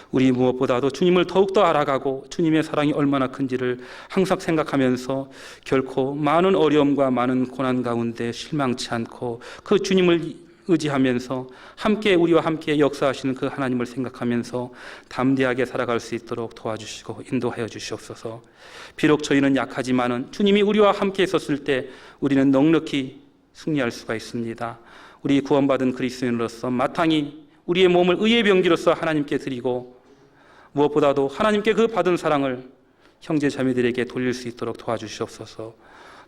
[SPEAKER 1] 우리 무엇보다도 주님을 더욱더 알아가고 주님의 사랑이 얼마나 큰지를 항상 생각하면서 결코 많은 어려움과 많은 고난 가운데 실망치 않고 그 주님을 의지하면서 함께 우리와 함께 역사하시는 그 하나님을 생각하면서 담대하게 살아갈 수 있도록 도와주시고 인도하여 주시옵소서. 비록 저희는 약하지만은 주님이 우리와 함께 있었을 때 우리는 넉넉히 승리할 수가 있습니다. 우리 구원받은 그리스도인으로서 마땅히 우리의 몸을 의의 병기로서 하나님께 드리고 무엇보다도 하나님께 그 받은 사랑을 형제 자매들에게 돌릴 수 있도록 도와주시옵소서.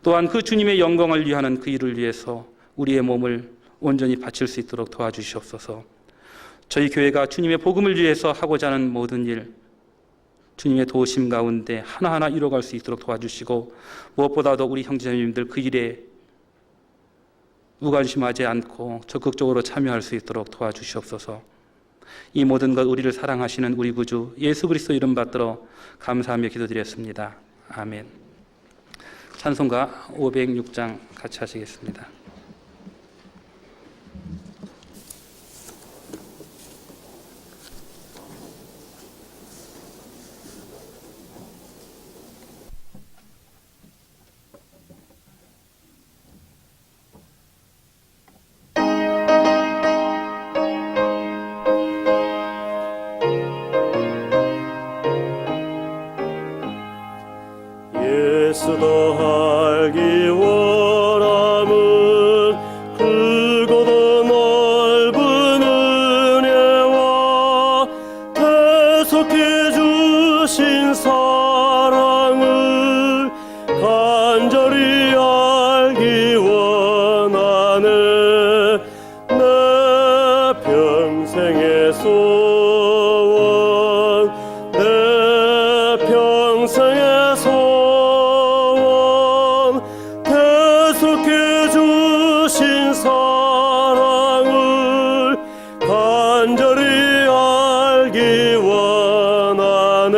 [SPEAKER 1] 또한 그 주님의 영광을 위하는 그 일을 위해서 우리의 몸을 온전히 바칠 수 있도록 도와주시옵소서. 저희 교회가 주님의 복음을 위해서 하고자 하는 모든 일 주님의 도우심 가운데 하나하나 이루어갈 수 있도록 도와주시고 무엇보다도 우리 형제자매님들 그 일에 무관심하지 않고 적극적으로 참여할 수 있도록 도와주시옵소서. 이 모든 것 우리를 사랑하시는 우리 구주 예수 그리스도 이름 받들어 감사하며 기도드렸습니다. 아멘. 찬송가 506장 같이 하시겠습니다.
[SPEAKER 2] 예수 더 알기 원함은 크고도 넓은 은혜와 대속해 주신 사랑을 간절히 알기 원하네. 내 평생의 소원, 내 평생의 소원, 대속해 주신 사랑을 간절히 알기 원하네.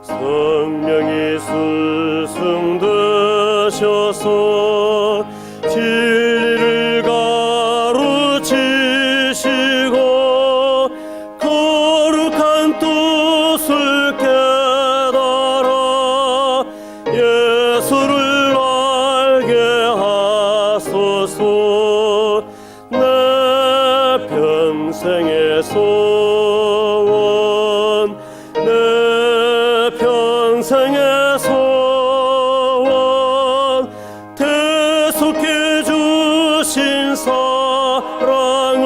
[SPEAKER 2] 성령이 스승되셔서 진리를 가르치시고 거룩한 뜻을 깨달아 예수를 알게 하소서. 내 평생의 소원, 내 평생의 소원, 대속해 주신 사랑을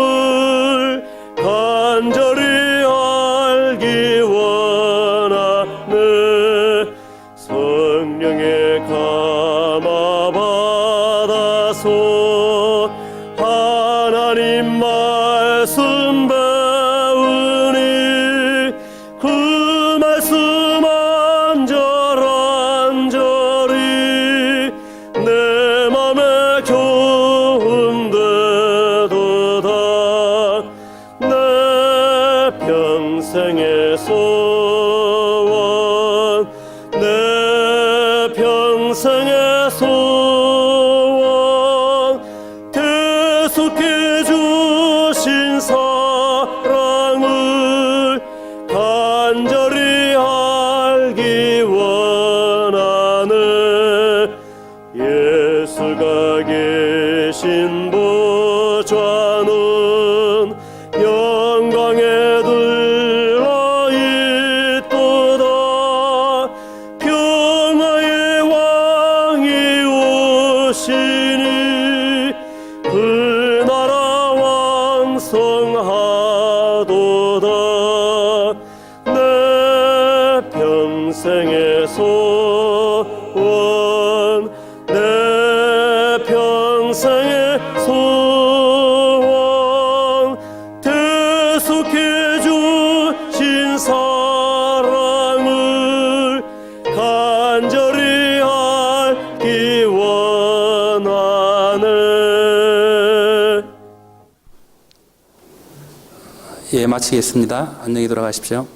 [SPEAKER 2] 간절히 알기 원하네. 성령의 감화 받아서 하나님 말씀 배우니 그 말씀 안절안절히 내 맘에 교훈되도다. 내 평생의 소원, 내 평생의 소원, 대속해 주신 사랑을 간절히 알기 원하네. 예수가 계신 보좌는 영광에 들어있도다. 평화의 왕이 오시니 그 나라 왕성하도다. 내 평생의 소원, 내 평생의 소원, 대속해 주신 사랑을 간절히 알기 원하네.
[SPEAKER 1] 마치겠습니다. 안녕히 돌아가십시오.